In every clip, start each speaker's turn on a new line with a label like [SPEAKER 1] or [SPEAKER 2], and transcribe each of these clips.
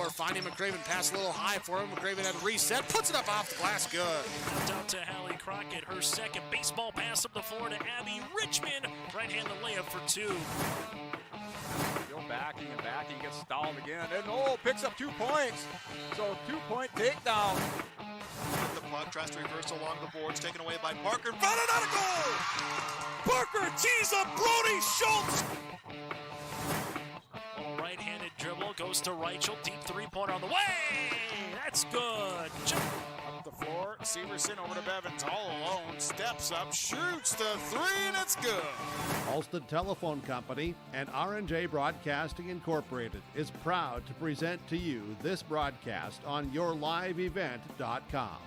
[SPEAKER 1] Miller finding McCraven, pass a little high for him. McCraven had a reset, puts it up off the glass, good.
[SPEAKER 2] Down to Hallie Crockett, her second baseball pass up the floor to Abby Richmond. Right-handed layup for two.
[SPEAKER 3] Go backing and backing, gets stalled again, and picks up 2 points. So 2-point takedown.
[SPEAKER 4] The puck tries to reverse along the boards, taken away by Parker. Found it out of goal! Parker tees up Brody Schultz!
[SPEAKER 2] A right-handed dribble goes to Reichel. Deep three-pointer on the way. That's good.
[SPEAKER 5] Up the floor, Severson over to Bevins all alone. Steps up, shoots the three, and it's good.
[SPEAKER 6] Alston Telephone Company and R&J Broadcasting Incorporated is proud to present to you this broadcast on yourliveevent.com.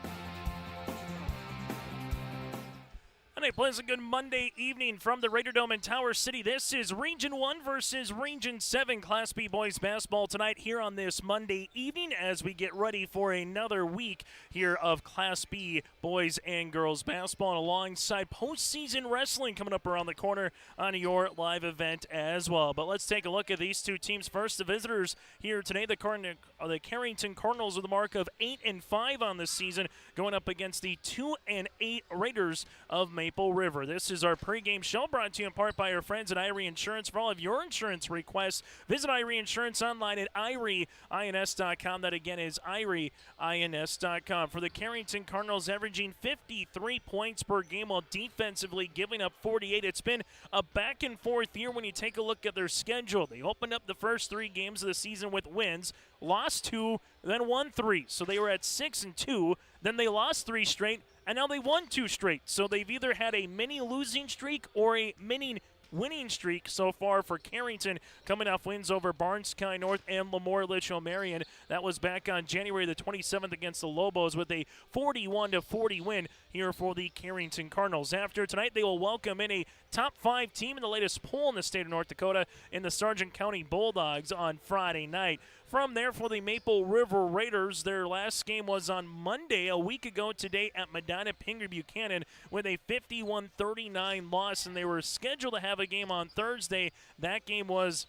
[SPEAKER 2] And a pleasant good Monday evening from the Raider Dome in Tower City. This is Region 1 versus Region 7 Class B boys basketball tonight here on this Monday evening as we get ready for another week here of Class B boys and girls basketball, and alongside postseason wrestling coming up around the corner on your live event as well. But let's take a look at these two teams. First, the visitors here today, the Carrington Cardinals with a mark of 8-5 on this season, going up against the 2-8 Raiders of Maple River. This is our pregame show brought to you in part by our friends at Irie Insurance. For all of your insurance requests, visit Irie Insurance online at irieins.com. That again is irieins.com. For the Carrington Cardinals, averaging 53 points per game while defensively giving up 48. It's been a back and forth year when you take a look at their schedule. They opened up the first 3 games of the season with wins, lost 2, then won 3. So they were at 6-2. Then they lost 3 straight, and now they won 2 straight. So they've either had a mini losing streak or a mini winning streak so far for Carrington, coming off wins over Barnes County North and Lemoore Litchfield Marion. That was back on January the 27th against the Lobos with a 41-40 win here for the Carrington Cardinals. After tonight, they will welcome in a top 5 team in the latest poll in the state of North Dakota in the Sargent County Bulldogs on Friday night. From there, for the Maple River Raiders, their last game was on Monday, a week ago today at Medina Pingree Buchanan with a 51-39 loss, and they were scheduled to have a game on Thursday. That game was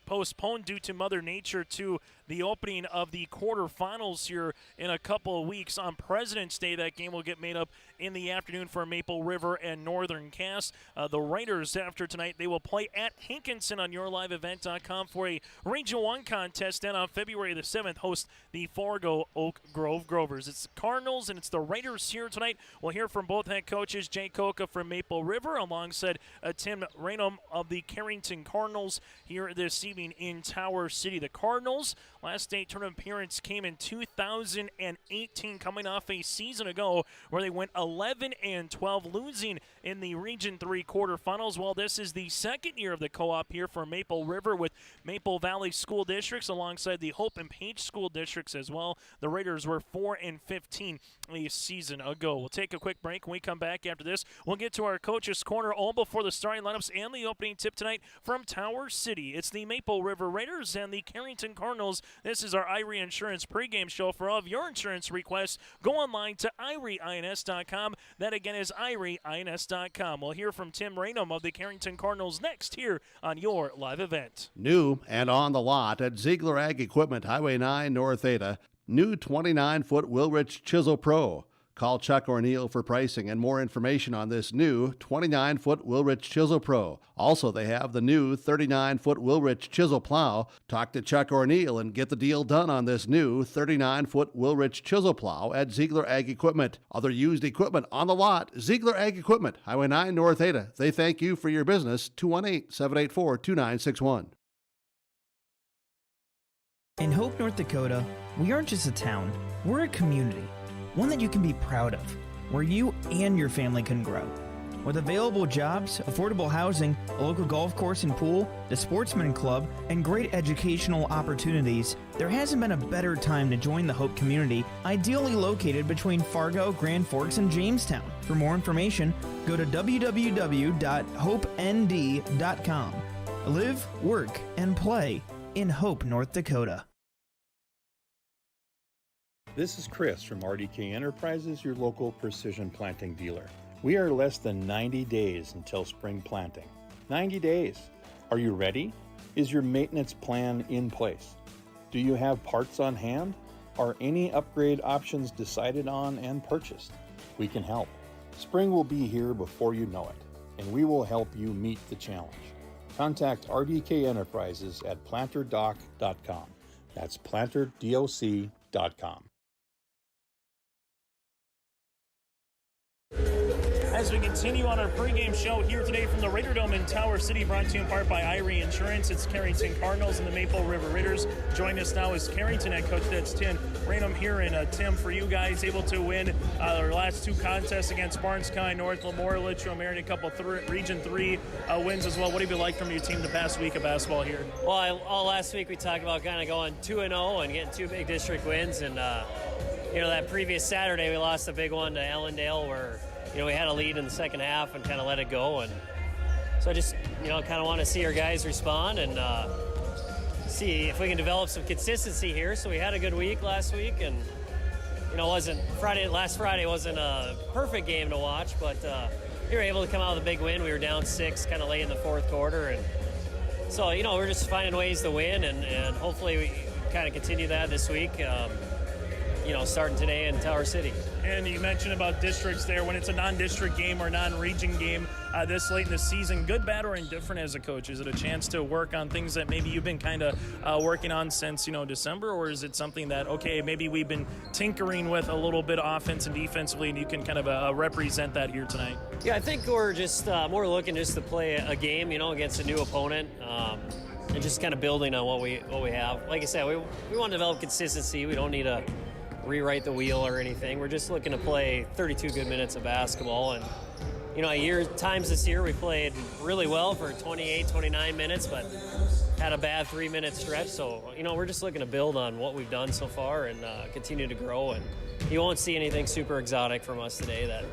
[SPEAKER 2] postponed due to Mother Nature to the opening of the quarterfinals here in a couple of weeks. On President's Day, that game will get made up in the afternoon for Maple River and Northern Cass. The Raiders, after tonight, they will play at Hankinson on yourliveevent.com for a Region 1 contest. Then on February the 7th, host the Fargo Oak Grove Grovers. It's the Cardinals and it's the Raiders here tonight. We'll hear from both head coaches, Jay Koka from Maple River, alongside Tim Rainham of the Carrington Cardinals here this evening in Tower City. The Cardinals, last state tournament appearance came in 2018, coming off a season ago where they went 11-12, losing in the Region 3 quarterfinals. Well, this is the second year of the co-op here for Maple River with Maple Valley School Districts alongside the Hope and Page School Districts as well. The Raiders were 4-15 a season ago. We'll take a quick break. When we come back after this, we'll get to our Coach's Corner all before the starting lineups and the opening tip tonight from Tower City. It's the Maple River Raiders and the Carrington Cardinals. This is our Irie Insurance pregame show. For all of your insurance requests, go online to irieins.com. That again is irieins.com. We'll hear from Tim Rainham of the Carrington Cardinals next here on your live event.
[SPEAKER 6] New and on the lot at Ziegler Ag Equipment, Highway 9 North Ada. New 29-foot Wilrich Chisel Pro. Call Chuck or Neil for pricing and more information on this new 29-foot Wilrich Chisel Pro. Also, they have the new 39-foot Wilrich Chisel Plow. Talk to Chuck or Neil and get the deal done on this new 39-foot Wilrich Chisel Plow at Ziegler Ag Equipment. Other used equipment on the lot, Ziegler Ag Equipment, Highway 9 North Ada. They thank you for your business. 218-784-2961.
[SPEAKER 7] In Hope, North Dakota, we aren't just a town, we're a community. One that you can be proud of, where you and your family can grow. With available jobs, affordable housing, a local golf course and pool, the Sportsman Club, and great educational opportunities, there hasn't been a better time to join the Hope community, ideally located between Fargo, Grand Forks, and Jamestown. For more information, go to www.hopend.com. Live, work, and play in Hope, North Dakota.
[SPEAKER 8] This is Chris from RDK Enterprises, your local precision planting dealer. We are less than 90 days until spring planting. 90 days. Are you ready? Is your maintenance plan in place? Do you have parts on hand? Are any upgrade options decided on and purchased? We can help. Spring will be here before you know it, and we will help you meet the challenge. Contact RDK Enterprises at planterdoc.com. That's planterdoc.com.
[SPEAKER 2] As we continue on our pregame show here today from the Raider Dome in Tower City, brought to you in part by Irie Insurance. It's Carrington Cardinals and the Maple River Raiders. Join us now is Carrington head coach. That's Tim Rainham here. And Tim, for you guys, able to win our last two contests against Barnes County North, Lamora, Litchfield, Marion, a couple Region 3 wins as well. What have you liked from your team the past week of basketball here?
[SPEAKER 9] Well, all last week we talked about kind of going 2-0 and getting two big district wins. And, that previous Saturday we lost a big one to Ellendale where we had a lead in the second half and kind of let it go. And so I just, kind of want to see our guys respond and see if we can develop some consistency here. So we had a good week last week and, last Friday wasn't a perfect game to watch, but we were able to come out with a big win. We were down 6 kind of late in the fourth quarter. And so, we're just finding ways to win and hopefully we kind of continue that this week. Starting today in Tower City.
[SPEAKER 2] And you mentioned about districts there. When it's a non-district game or non-region game this late in the season, good, bad, or indifferent as a coach, is it a chance to work on things that maybe you've been kind of working on since, December? Or is it something that, okay, maybe we've been tinkering with a little bit offense and defensively and you can kind of represent that here tonight?
[SPEAKER 9] Yeah, I think we're just more looking just to play a game, against a new opponent. And just kind of building on what we have. Like I said, we want to develop consistency. We don't need to rewrite the wheel or anything. We're just looking to play 32 good minutes of basketball. And, times this year we played really well for 28, 29 minutes, but had a bad 3-minute stretch. So, we're just looking to build on what we've done so far and continue to grow. And you won't see anything super exotic from us today that,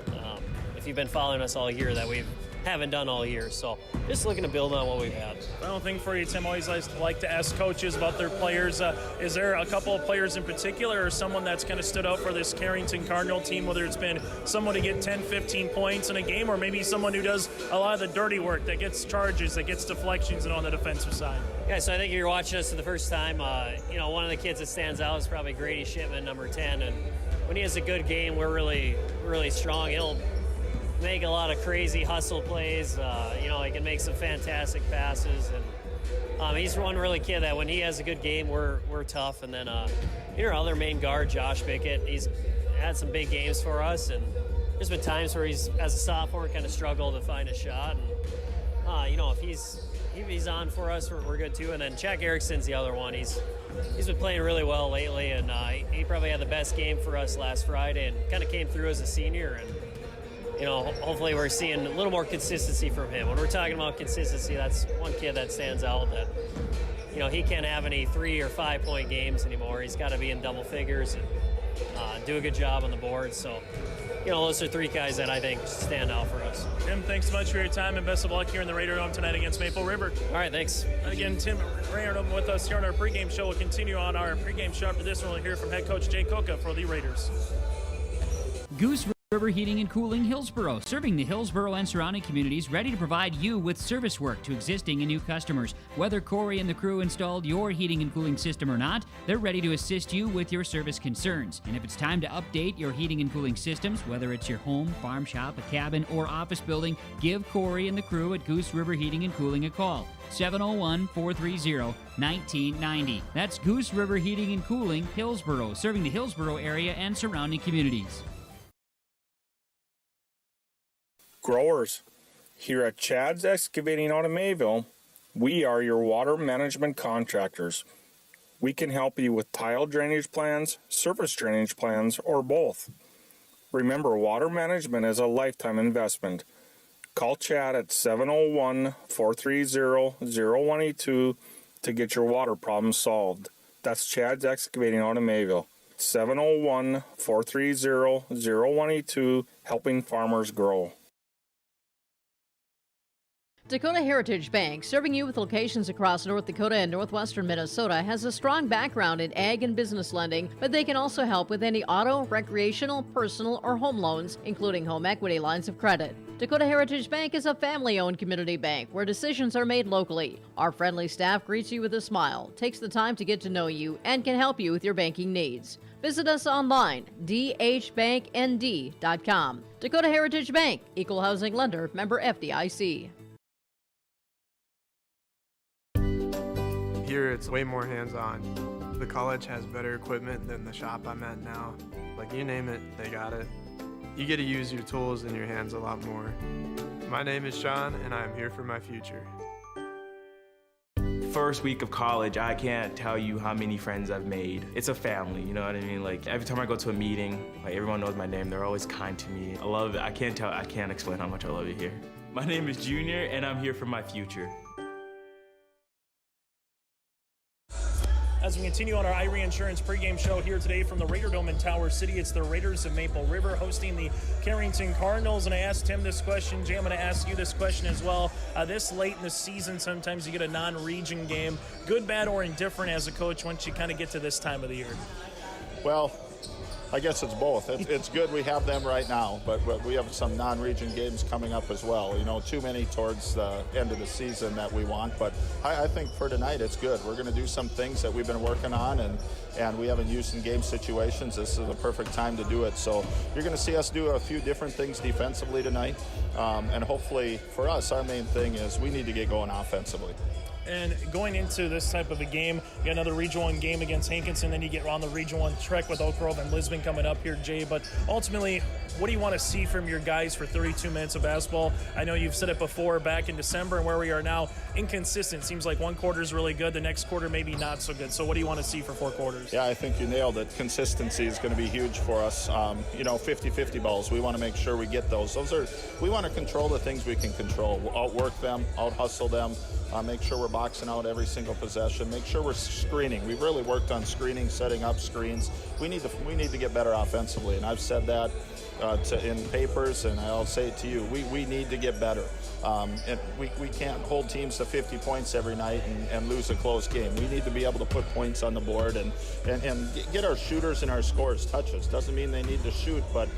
[SPEAKER 9] if you've been following us all year, that we haven't done all year. So just looking to build on what we've had.
[SPEAKER 2] Final thing for you, Tim, always like to ask coaches about their players. Is there a couple of players in particular or someone that's kind of stood out for this Carrington Cardinal team, whether it's been someone to get 10, 15 points in a game or maybe someone who does a lot of the dirty work, that gets charges, that gets deflections and on the defensive side?
[SPEAKER 9] Yeah, so I think if you're watching us for the first time, one of the kids that stands out is probably Grady Shipman, number 10. And when he has a good game, we're really, really strong. He'll make a lot of crazy hustle plays. He can make some fantastic passes, and he's one really kid that when he has a good game, we're tough. And then our other main guard, Josh Bickett, he's had some big games for us, and there's been times where he's, as a sophomore, kind of struggled to find a shot. And if he's on for us, we're good too. And then Jack Erickson's the other one. He's been playing really well lately, and he probably had the best game for us last Friday, and kind of came through as a senior. And hopefully we're seeing a little more consistency from him. When we're talking about consistency, that's one kid that stands out that, he can't have any 3 or 5 point games anymore. He's got to be in double figures and do a good job on the board. So, those are 3 guys that I think stand out for us.
[SPEAKER 2] Tim, thanks so much for your time and best of luck here in the Raider Dome tonight against Maple River.
[SPEAKER 9] All right, thanks.
[SPEAKER 2] And again, Tim Rainham with us here on our pregame show. We'll continue on our pregame show after this one. We'll hear from head coach Jay Coca for the Raiders.
[SPEAKER 10] Goose River Heating and Cooling, Hillsboro, serving the Hillsboro and surrounding communities, ready to provide you with service work to existing and new customers. Whether Corey and the crew installed your heating and cooling system or not, they're ready to assist you with your service concerns. And if it's time to update your heating and cooling systems, whether it's your home, farm shop, a cabin, or office building, give Corey and the crew at Goose River Heating and Cooling a call. 701-430-1990. That's Goose River Heating and Cooling, Hillsboro, serving the Hillsboro area and surrounding communities.
[SPEAKER 11] Growers, here at Chad's Excavating out of Mayville, we are your water management contractors. We can help you with tile drainage plans, surface drainage plans, or both. Remember, water management is a lifetime investment. Call Chad at 701-430-0182 to get your water problem solved. That's Chad's Excavating out of Mayville. 701-430-0182, helping farmers grow.
[SPEAKER 12] Dakota Heritage Bank, serving you with locations across North Dakota and northwestern Minnesota, has a strong background in ag and business lending, but they can also help with any auto, recreational, personal, or home loans, including home equity lines of credit. Dakota Heritage Bank is a family-owned community bank where decisions are made locally. Our friendly staff greets you with a smile, takes the time to get to know you, and can help you with your banking needs. Visit us online, dhbanknd.com. Dakota Heritage Bank, equal housing lender, member FDIC.
[SPEAKER 13] Here it's way more hands-on. The college has better equipment than the shop I'm at now. Like, you name it, they got it. You get to use your tools and your hands a lot more. My name is Sean, and I'm here for my future.
[SPEAKER 14] First week of college, I can't tell you how many friends I've made. It's a family, you know what I mean? Like, every time I go to a meeting, like, everyone knows my name. They're always kind to me. I love it. I can't explain how much I love it here. My name is Junior, and I'm here for my future.
[SPEAKER 2] As we continue on our iRe Insurance pregame show here today from the Raider Dome in Tower City, it's the Raiders of Maple River hosting the Carrington Cardinals. And I asked him this question. Jay, I'm going to ask you this question as well. This late in the season, sometimes you get a non-region game. Good, bad, or indifferent as a coach once you kind of get to this time of the year?
[SPEAKER 8] Well, I guess it's both. It's good we have them right now, but we have some non-region games coming up as well. You know, too many towards the end of the season that we want, but I think for tonight it's good. We're going to do some things that we've been working on and we haven't used in game situations. This is the perfect time to do it. So you're going to see us do a few different things defensively tonight, and hopefully for us, our main thing is we need to get going offensively.
[SPEAKER 2] And going into this type of a game, you got another Region 1 game against Hankinson, then you get on the Region 1 trek with Oak Grove and Lisbon coming up here, Jay. But ultimately, what do you want to see from your guys for 32 minutes of basketball? I know you've said it before back in December, and where we are now, inconsistent. Seems like one quarter is really good, the next quarter maybe not so good. So what do you want to see for 4 quarters?
[SPEAKER 8] Yeah, I think you nailed it. Consistency is going to be huge for us. 50-50 balls. We want to make sure we get those. We want to control the things we can control. We'll outwork them, out-hustle them. Make sure we're boxing out every single possession. Make sure we're screening. We've really worked on screening, setting up screens. We need to get better offensively, and I've said that in papers, and I'll say it to you. We need to get better. And we can't hold teams to 50 points every night and lose a close game. We need to be able to put points on the board and get our shooters and our scorers touches. Doesn't mean they need to shoot, but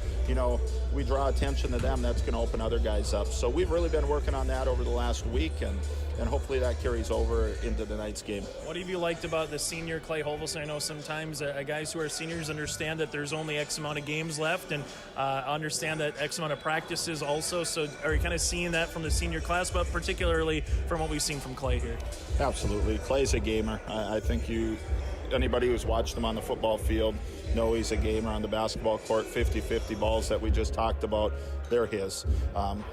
[SPEAKER 8] we draw attention to them. That's going to open other guys up. So we've really been working on that over the last week, and hopefully that carries over into tonight's game.
[SPEAKER 2] What have you liked about the senior Clay Holvelson? I know sometimes guys who are seniors understand that there's only X amount of games left and understand that X amount of practices also. So are you kind of seeing that from the senior class, but particularly from what we've seen from Clay here?
[SPEAKER 8] Absolutely. Clay's a gamer. I think anybody who's watched him on the football field know he's a gamer on the basketball court. 50-50 balls that we just talked about, they're his.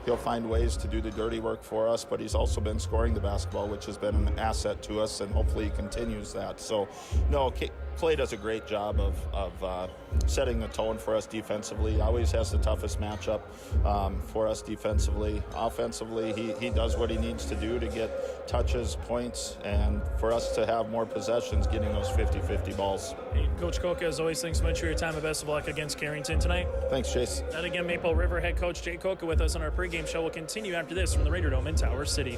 [SPEAKER 8] He'll find ways to do the dirty work for us, but he's also been scoring the basketball, which has been an asset to us, and hopefully he continues that. So, no, Clay does a great job of setting the tone for us defensively. Always has the toughest matchup for us defensively. Offensively, he does what he needs to do to get touches, points, and for us to have more possessions getting those 50-50 balls.
[SPEAKER 2] Hey, Coach Koka, as always, thanks so much for your time, and best of luck against Carrington tonight.
[SPEAKER 8] Thanks, Chase.
[SPEAKER 2] And again, Maple River head coach Jay Koka with us on our pregame show. Will continue after this from the Raider Dome in Tower City.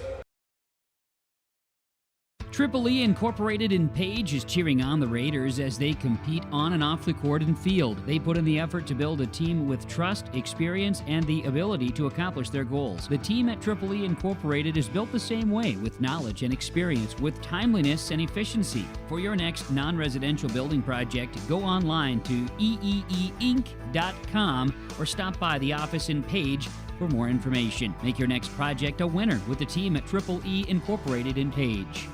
[SPEAKER 10] Triple E Incorporated in Page is cheering on the Raiders as they compete on and off the court and field. They put in the effort to build a team with trust, experience, and the ability to accomplish their goals. The team at Triple E Incorporated is built the same way, with knowledge and experience, with timeliness and efficiency. For your next non-residential building project, go online to eeeinc.com or stop by the office in Page for more information. Make your next project a winner with the team at Triple E Incorporated in Page.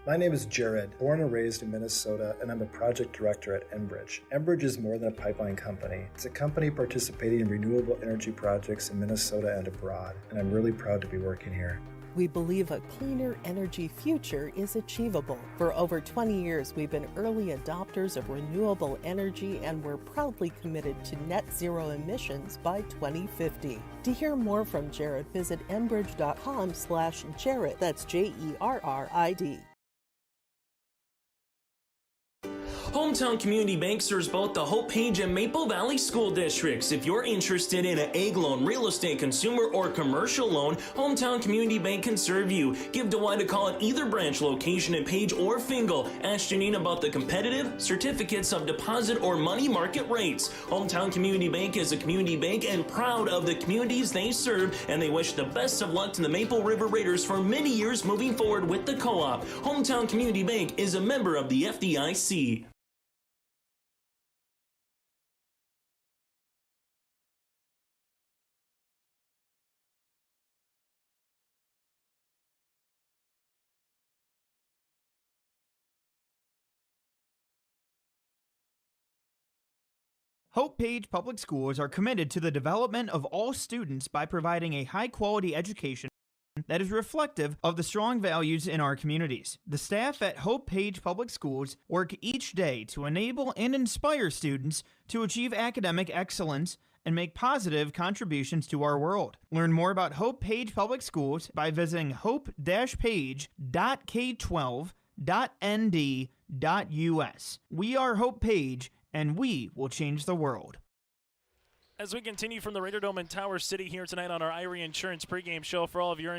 [SPEAKER 15] My name is Jared, born and raised in Minnesota, and I'm a project director at Enbridge. Enbridge is more than a pipeline company. It's a company participating in renewable energy projects in Minnesota and abroad, and I'm really proud to be working here.
[SPEAKER 16] We believe a cleaner energy future is achievable. For over 20 years, we've been early adopters of renewable energy, and we're proudly committed to net zero emissions by 2050. To hear more from Jared, visit enbridge.com/Jared. That's Jerrid.
[SPEAKER 17] Hometown Community Bank serves both the Hope Page and Maple Valley school districts. If you're interested in an egg loan, real estate, consumer, or commercial loan, Hometown Community Bank can serve you. Give Dwight a call at either branch location in Page or Fingal. Ask Janine about the competitive certificates of deposit or money market rates. Hometown Community Bank is a community bank and proud of the communities they serve, and they wish the best of luck to the Maple River Raiders for many years moving forward with the co-op. Hometown Community Bank is a member of the FDIC.
[SPEAKER 7] Hope Page Public Schools are committed to the development of all students by providing a high-quality education that is reflective of the strong values in our communities. The staff at Hope Page Public Schools work each day to enable and inspire students to achieve academic excellence and make positive contributions to our world. Learn more about Hope Page Public Schools by visiting hope-page.k12.nd.us. We are Hope Page, and we will change the world.
[SPEAKER 2] As we continue from the Raider Dome in Tower City here tonight on our Irie Insurance pregame show, for all of your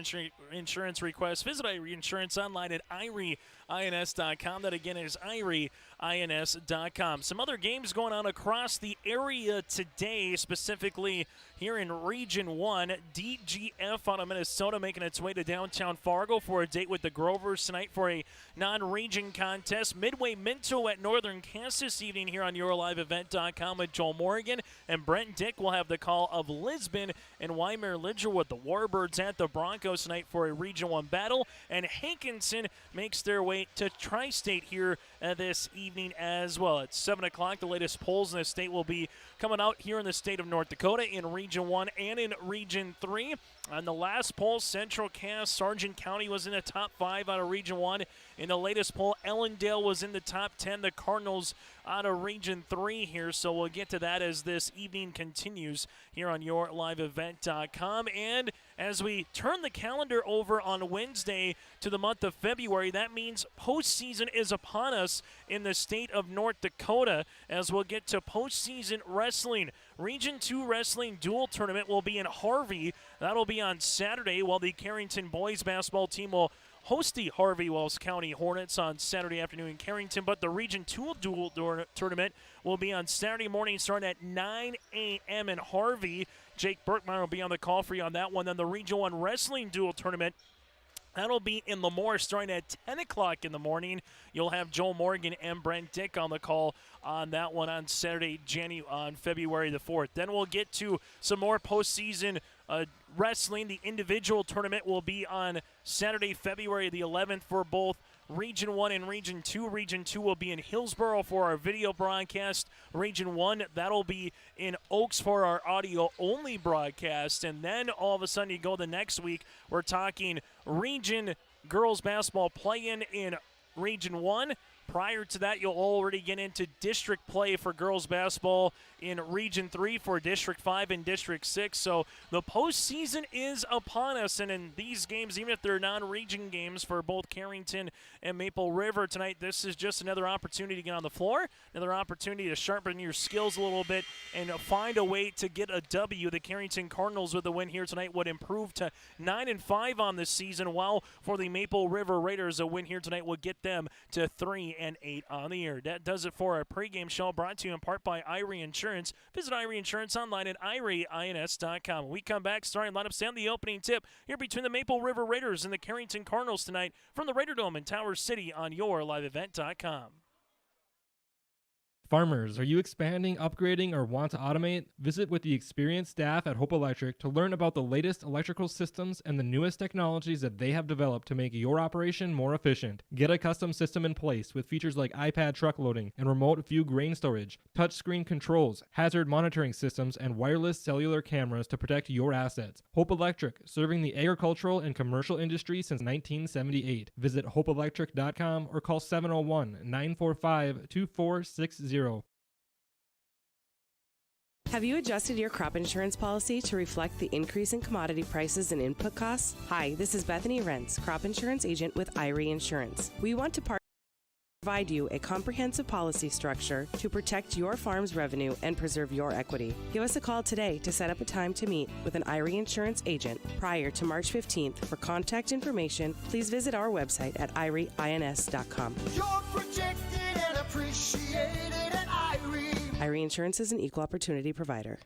[SPEAKER 2] insurance requests, visit Irie Insurance online at IrieINS.com. That again is IrieINS.com. Some other games going on across the area today, specifically here in Region 1. DGF out of Minnesota making its way to downtown Fargo for a date with the Grovers tonight for a non-region contest. Midway Minto at Northern Cass this evening here on YourLiveEvent.com with Joel Morgan, and Brent Dick will have the call of Lisbon and Weimar Lidgerwood. The Warbirds at the Broncos tonight for a Region 1 battle, and Hankinson makes their way to Tri-State here this evening as well. At 7 o'clock, the latest polls in the state will be coming out here in the state of North Dakota in Region 1 and in Region 3. On the last poll, Central Cass, Sargent County was in the top 5 out of Region 1. In the latest poll, Ellendale was in the top 10. The Cardinals out of Region 3 here, so we'll get to that as this evening continues here on YourLiveEvent.com. And as we turn the calendar over on Wednesday to the month of February, that means postseason is upon us in the state of North Dakota, as we'll get to postseason wrestling. Region 2 Wrestling Dual Tournament will be in Harvey. That'll be on Saturday, while the Carrington boys basketball team will host the Harvey Wells County Hornets on Saturday afternoon in Carrington. But the Region 2 Dual Tournament will be on Saturday morning starting at 9 a.m. in Harvey. Jake Berkmeyer will be on the call for you on that one. Then the Region 1 Wrestling Dual Tournament, that'll be in Lemoore starting at 10 o'clock in the morning. You'll have Joel Morgan and Brent Dick on the call on that one on Saturday, on February the 4th. Then we'll get to some more postseason wrestling. The individual tournament will be on Saturday, February the 11th for both Region 1 and Region 2. Region 2 will be in Hillsboro for our video broadcast. Region 1, that'll be in Oaks for our audio-only broadcast. And then all of a sudden you go the next week, we're talking Region girls basketball play-in in Region 1. Prior to that, you'll already get into district play for girls basketball in Region 3 for District 5 and District 6. So the postseason is upon us, and in these games, even if they're non-region games for both Carrington and Maple River tonight, this is just another opportunity to get on the floor, another opportunity to sharpen your skills a little bit and find a way to get a W. The Carrington Cardinals with a win here tonight would improve to 9-5 on this season, while for the Maple River Raiders, a win here tonight would get them to 3-8 on the year. That does it for our pregame show, brought to you in part by Irie Insurance. Visit Irie Insurance online at IrieINS.com. When we come back, starting lineup, stand the opening tip here between the Maple River Raiders and the Carrington Cardinals tonight from the Raider Dome in Tower City on YourLiveEvent.com.
[SPEAKER 18] Farmers, are you expanding, upgrading, or want to automate? Visit with the experienced staff at Hope Electric to learn about the latest electrical systems and the newest technologies that they have developed to make your operation more efficient. Get a custom system in place with features like iPad truck loading and remote view grain storage, touchscreen controls, hazard monitoring systems, and wireless cellular cameras to protect your assets. Hope Electric, serving the agricultural and commercial industry since 1978. Visit hopeelectric.com or call 701-945-2460.
[SPEAKER 19] Have you adjusted your crop insurance policy to reflect the increase in commodity prices and input costs? Hi, this is Bethany Rentz, crop insurance agent with Irie Insurance. We want to partner provide you a comprehensive policy structure to protect your farm's revenue and preserve your equity. Give us a call today to set up a time to meet with an IRE insurance agent prior to March 15th. For contact information, please visit our website at ireins.com.
[SPEAKER 20] You're protected and appreciated at IRE.
[SPEAKER 19] IRE Insurance is an equal opportunity provider.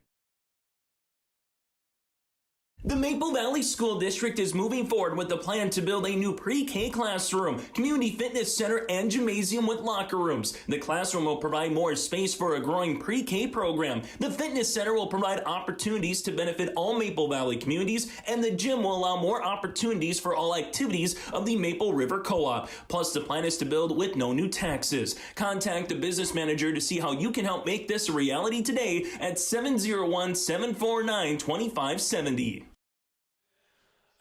[SPEAKER 17] The Maple Valley School District is moving forward with the plan to build a new pre-K classroom, community fitness center, and gymnasium with locker rooms. The classroom will provide more space for a growing pre-K program. The fitness center will provide opportunities to benefit all Maple Valley communities, and the gym will allow more opportunities for all activities of the Maple River Co-op. Plus, the plan is to build with no new taxes. Contact the business manager to see how you can help make this a reality today at 701-749-2570.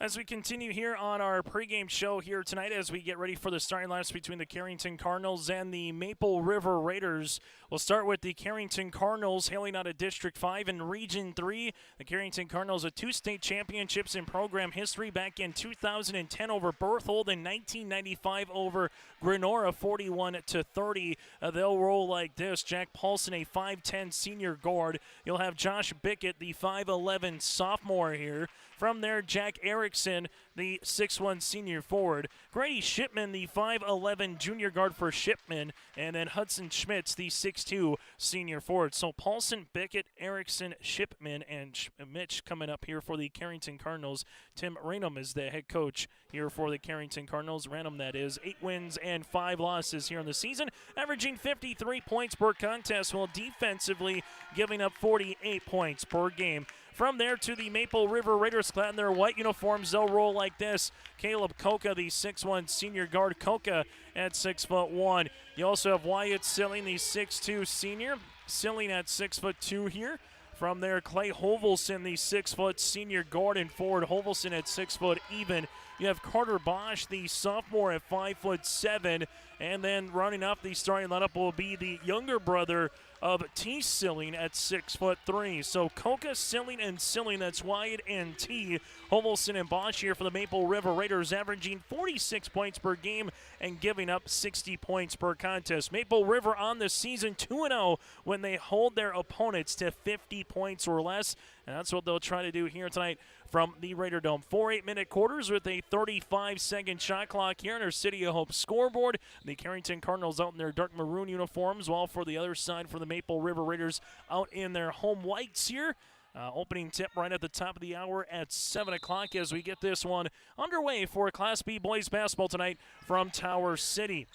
[SPEAKER 2] As we continue here on our pregame show here tonight, as we get ready for the starting lineups between the Carrington Cardinals and the Maple River Raiders, we'll start with the Carrington Cardinals, hailing out of District 5 in Region 3. The Carrington Cardinals with 2 state championships in program history back in 2010 over Berthold and 1995 over Grenora, 41-30. They'll roll like this. Jack Paulson, a 5'10 senior guard. You'll have Josh Bickett, the 5'11 sophomore here. From there, Jack Erickson, the 6'1 senior forward. Grady Shipman, the 5'11 junior guard for Shipman. And then Hudson Schmitz, the 6'2 senior forward. So Paulson, Bickett, Erickson, Shipman, and Mitch coming up here for the Carrington Cardinals. Tim Ranum is the head coach here for the Carrington Cardinals. Ranum, that is, 8 wins and 5 losses here in the season, averaging 53 points per contest, while defensively giving up 48 points per game. From there to the Maple River Raiders, clad in their white uniforms, they'll roll like this. Caleb Koka, the 6'1 senior guard. Koka at 6'1". You also have Wyatt Silling, the 6'2 senior. Silling at 6'2 here. From there, Clay Hovelson, the 6' senior guard and forward. Hovelson at 6 foot even. You have Carter Bosch, the sophomore, at 5'7". And then running up the starting lineup will be the younger brother of T. Silling at 6'3". So Koka, Silling, and Silling, that's Wyatt and T. Hovelson and Bosch here for the Maple River Raiders, averaging 46 points per game and giving up 60 points per contest. Maple River on the season 2-0 when they hold their opponents to 50 points or less. And that's what they'll try to do here tonight from the Raider Dome. 4 8-minute quarters with a 35-second shot clock here on our City of Hope scoreboard. The Carrington Cardinals out in their dark maroon uniforms, while for the other side for the Maple River Raiders out in their home whites here. Opening tip right at the top of the hour at 7 o'clock as we get this one underway for Class B boys basketball tonight from Tower City.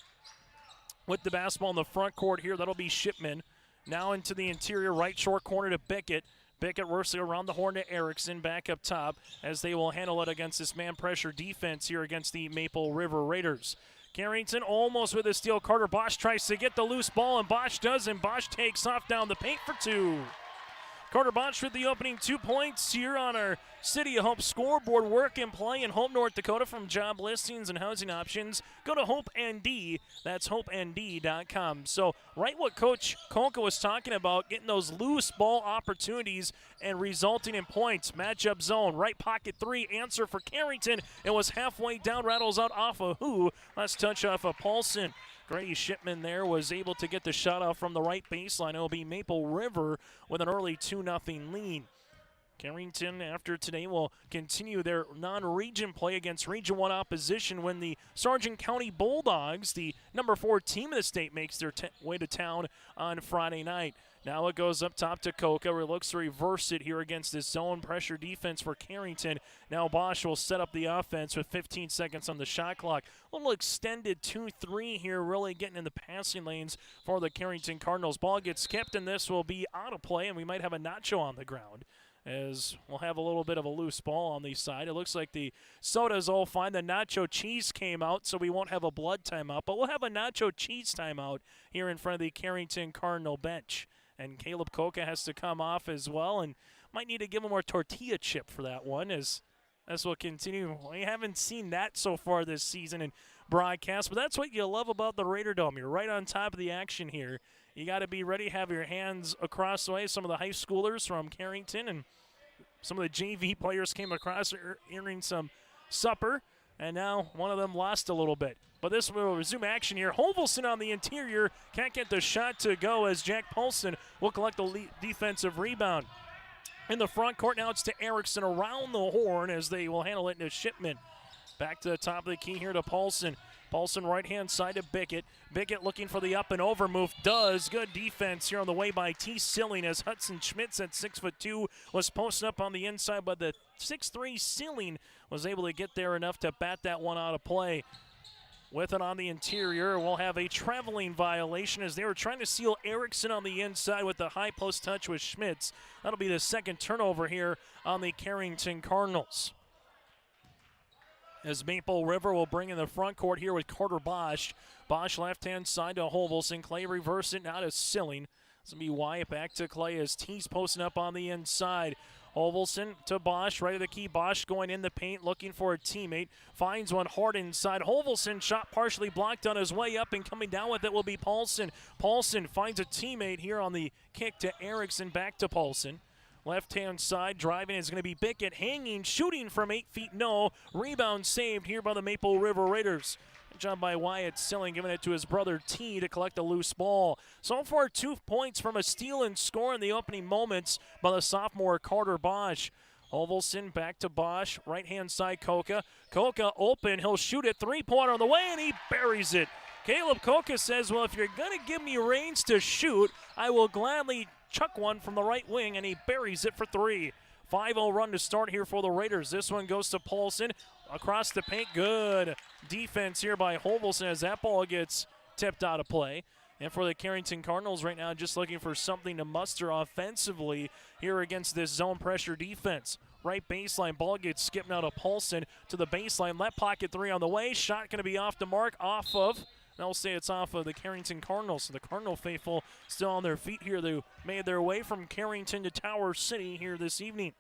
[SPEAKER 2] With the basketball in the front court here, that'll be Shipman. Now into the interior right short corner to Bickett. Bickett works around the horn to Erickson back up top as they will handle it against this man pressure defense here against the Maple River Raiders. Carrington almost with a steal. Carter Bosch tries to get the loose ball, and Bosch does, and Bosch takes off down the paint for 2. Carter Bosch with the opening 2 points here on our City of Hope scoreboard. Work and play in Hope, North Dakota from job listings and housing options. Go to Hope ND. That's HopeND.com. So right what Coach Konka was talking about, getting those loose ball opportunities and resulting in points. Matchup zone, right pocket 3, answer for Carrington. It was halfway down, rattles out off of who? Last touch off of Paulson. Grady Shipman there was able to get the shot off from the right baseline. It will be Maple River with an early 2-0 lead. Carrington, after today, will continue their non-region play against Region 1 opposition when the Sargent County Bulldogs, the number 4 team in the state, makes their way to town on Friday night. Now it goes up top to Koka, who looks to reverse it here against this zone pressure defense for Carrington. Now Bosch will set up the offense with 15 seconds on the shot clock. A little extended 2-3 here, really getting in the passing lanes for the Carrington Cardinals. Ball gets kept, and this will be out of play, and we might have a nacho on the ground, as we'll have a little bit of a loose ball on the side. It looks like the soda's all fine. The nacho cheese came out, so we won't have a blood timeout, but we'll have a nacho cheese timeout here in front of the Carrington Cardinal bench. And Caleb Koka has to come off as well, and might need to give him more tortilla chip for that one, as we'll continue. We haven't seen that so far this season in broadcast, but that's what you love about the Raider Dome. You're right on top of the action here. You got to be ready, have your hands across the way. Some of the high schoolers from Carrington and some of the JV players came across earning some supper And now one of them lost a little bit. But this will resume action here. Hovelson on the interior. Can't get the shot to go as Jack Paulson will collect the defensive rebound. In the front court now it's to Erickson around the horn as they will handle it into Shipman. Back to the top of the key here to Paulson. Paulson right-hand side to Bickett. Bickett looking for the up and over move. Does. Good defense here on the way by T. Silling as Hudson Schmitz at 6'2" was posting up on the inside, but the 6'3" Silling was able to get there enough to bat that one out of play. With it on the interior, we'll have a traveling violation as they were trying to seal Erickson on the inside with the high post touch with Schmitz. That'll be the second turnover here on the Carrington Cardinals. As Maple River will bring in the front court here with Carter Bosch. Bosch left-hand side to Hovelson. Clay reverse it now to Silling. It's going to be Wyatt back to Clay as T's posting up on the inside. Hovelson to Bosch, right of the key. Bosch going in the paint, looking for a teammate. Finds one hard inside. Hovelson shot partially blocked on his way up, and coming down with it will be Paulson. Paulson finds a teammate here on the kick to Erickson, back to Paulson. Left-hand side, driving is going to be Bickett. Hanging, shooting from 8 feet, no. Rebound saved here by the Maple River Raiders. Good job by Wyatt Silling, giving it to his brother T to collect a loose ball. So far, 2 points from a steal and score in the opening moments by the sophomore Carter Bosch. Hovelson back to Bosch, right-hand side Koka. Koka open, he'll shoot it, three-pointer on the way, and he buries it. Caleb Koka says, well, if you're going to give me range to shoot, I will gladly chuck one from the right wing, and he buries it for three. 5-0 run to start here for the Raiders. This one goes to Paulson across the paint. Good defense here by Hovelson as that ball gets tipped out of play. And for the Carrington Cardinals right now, just looking for something to muster offensively here against this zone pressure defense. Right baseline, ball gets skipped out of Paulson to the baseline. Left pocket three on the way. Shot going to be off the mark, off of. They'll say it's off of the Carrington Cardinals. So the Cardinal faithful still on their feet here. They made their way from Carrington to Tower City here this evening.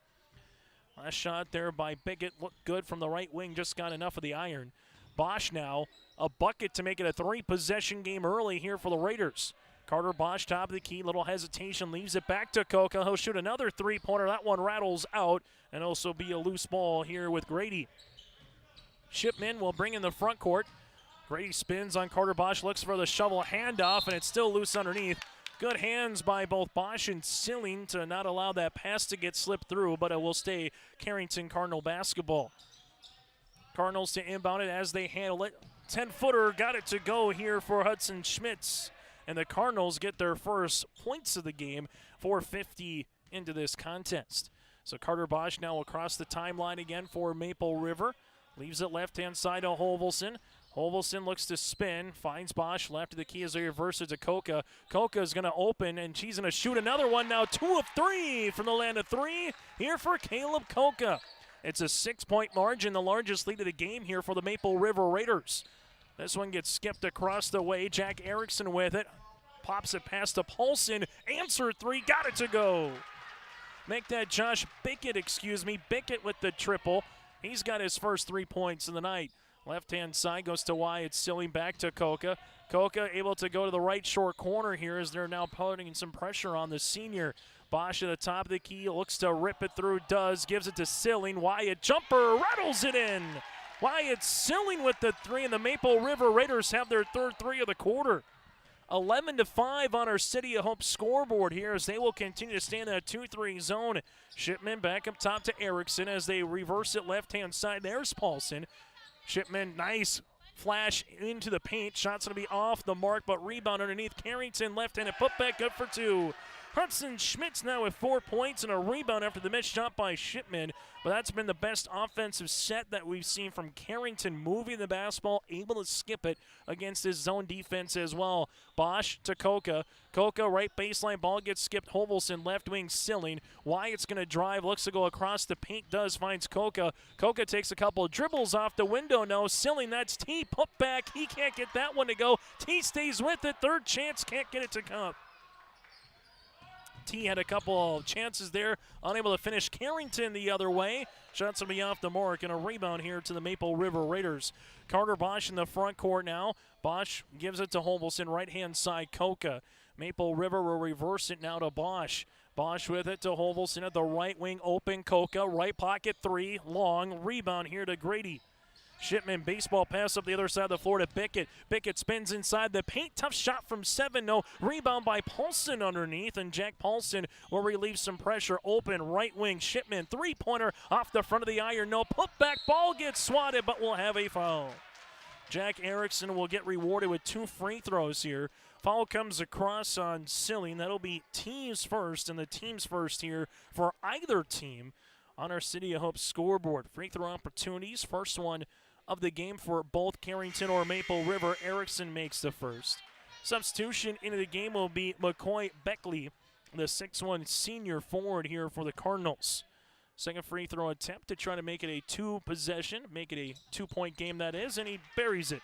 [SPEAKER 2] Last shot there by Bickett. Looked good from the right wing. Just got enough of the iron. Bosch now, a bucket to make it a three-possession game early here for the Raiders. Carter Bosch, top of the key. Little hesitation. Leaves it back to Koka. He'll shoot another three-pointer. That one rattles out. And also be a loose ball here with Grady. Shipman will bring in the front court. Grady spins on Carter Bosch, looks for the shovel handoff, and it's still loose underneath. Good hands by both Bosch and Silling to not allow that pass to get slipped through, but it will stay Carrington Cardinal basketball. Cardinals to inbound it as they handle it. 10-footer got it to go here for Hudson Schmitz. And the Cardinals get their first points of the game, 4:50 into this contest. So Carter Bosch now across the timeline again for Maple River. Leaves it left-hand side to Hovelson. Hovelson looks to spin, finds Bosch left of the key as they reverse it to Koka. Koka is going to open, and she's going to shoot another one now. 2 of 3 from the land of three here for Caleb Koka. It's a 6-point margin, the largest lead of the game here for the Maple River Raiders. This one gets skipped across the way. Jack Erickson with it. Pops it past to Paulson. Answer three, got it to go. Make that Josh Bickett, Bickett with the triple. He's got his first 3 points of the night. Left-hand side goes to Wyatt Silling, back to Koka. Koka able to go to the right short corner here as they're now putting some pressure on the senior. Bosch at the top of the key, looks to rip it through, does, gives it to Silling. Wyatt jumper, rattles it in. Wyatt Silling with the three, and the Maple River Raiders have their third three of the quarter. 11-5 on our City of Hope scoreboard here as they will continue to stay in that 2-3 zone. Shipman back up top to Erickson as they reverse it left-hand side. There's Paulson. Shipman, nice flash into the paint. Shot's going to be off the mark, but rebound underneath. Carrington left-handed putback, good for two. Hudson Schmitz now with 4 points and a rebound after the missed shot by Shipman. But that's been the best offensive set that we've seen from Carrington, moving the basketball, able to skip it against his zone defense as well. Bosch to Koka. Koka, right baseline, ball gets skipped. Hovelson, left wing, Silling. Wyatt's going to drive, looks to go across the paint, does, finds Koka. Koka takes a couple of dribbles off the window. No, Silling, that's T, put back. He can't get that one to go. T stays with it. Third chance, can't get it to come. T had a couple of chances there, unable to finish. Carrington the other way. Shots will be off the mark, and a rebound here to the Maple River Raiders. Carter Bosch in the front court now. Bosch gives it to Hovelson, right-hand side, Koka. Maple River will reverse it now to Bosch. Bosch with it to Hovelson at the right wing, open Koka. Right pocket three, long. Rebound here to Grady. Shipman baseball pass up the other side of the floor to Bickett. Bickett spins inside the paint. Tough shot from 7. No. Rebound by Paulson underneath, and Jack Paulson will relieve some pressure. Open right wing. Shipman three-pointer off the front of the iron. No. Putback ball gets swatted, but we'll have a foul. Jack Erickson will get rewarded with 2 free throws here. Foul comes across on Silling. That'll be teams first, and the teams first here for either team on our City of Hope scoreboard. Free throw opportunities. First one of the game for both Carrington or Maple River. Erickson makes the first. Substitution into the game will be McCoy Beckley, the 6'1 senior forward here for the Cardinals. Second free throw attempt to try to make it a 2-possession, make it a 2-point game that is, and he buries it.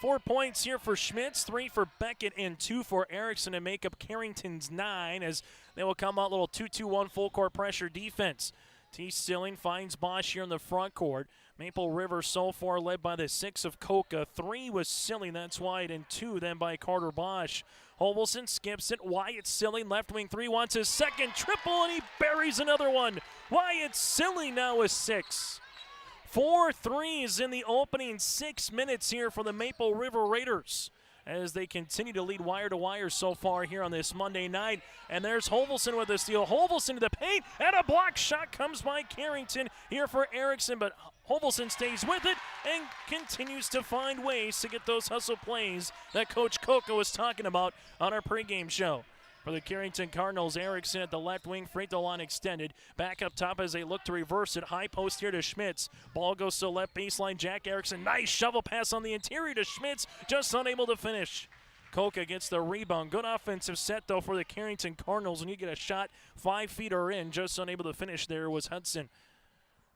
[SPEAKER 2] 4 points here for Schmitz, 3 for Beckett, and 2 for Erickson to make up Carrington's 9 as they will come out a little 2-2-1 full court pressure defense. T. Silling finds Bosch here in the front court. Maple River so far led by the 6 of Coca. 3 was Silling, that's wide, and 2 then by Carter Bosch. Hovelson skips it. Wyatt Silling, left wing 3, wants his second triple, and he buries another one. Wyatt Silling now with 6. 4 threes in the opening 6 minutes here for the Maple River Raiders as they continue to lead wire to wire so far here on this Monday night. And there's Hovelson with the steal. Hovelson to the paint, and a block shot comes by Carrington here for Erickson, but Hovelson stays with it and continues to find ways to get those hustle plays that Coach Coca was talking about on our pregame show. For the Carrington Cardinals, Erickson at the left wing, free throw line extended. Back up top as they look to reverse it. High post here to Schmitz. Ball goes to the left baseline. Jack Erickson, nice shovel pass on the interior to Schmitz, just unable to finish. Coca gets the rebound. Good offensive set, though, for the Carrington Cardinals. And you get a shot 5 feet or in, just unable to finish there was Hudson.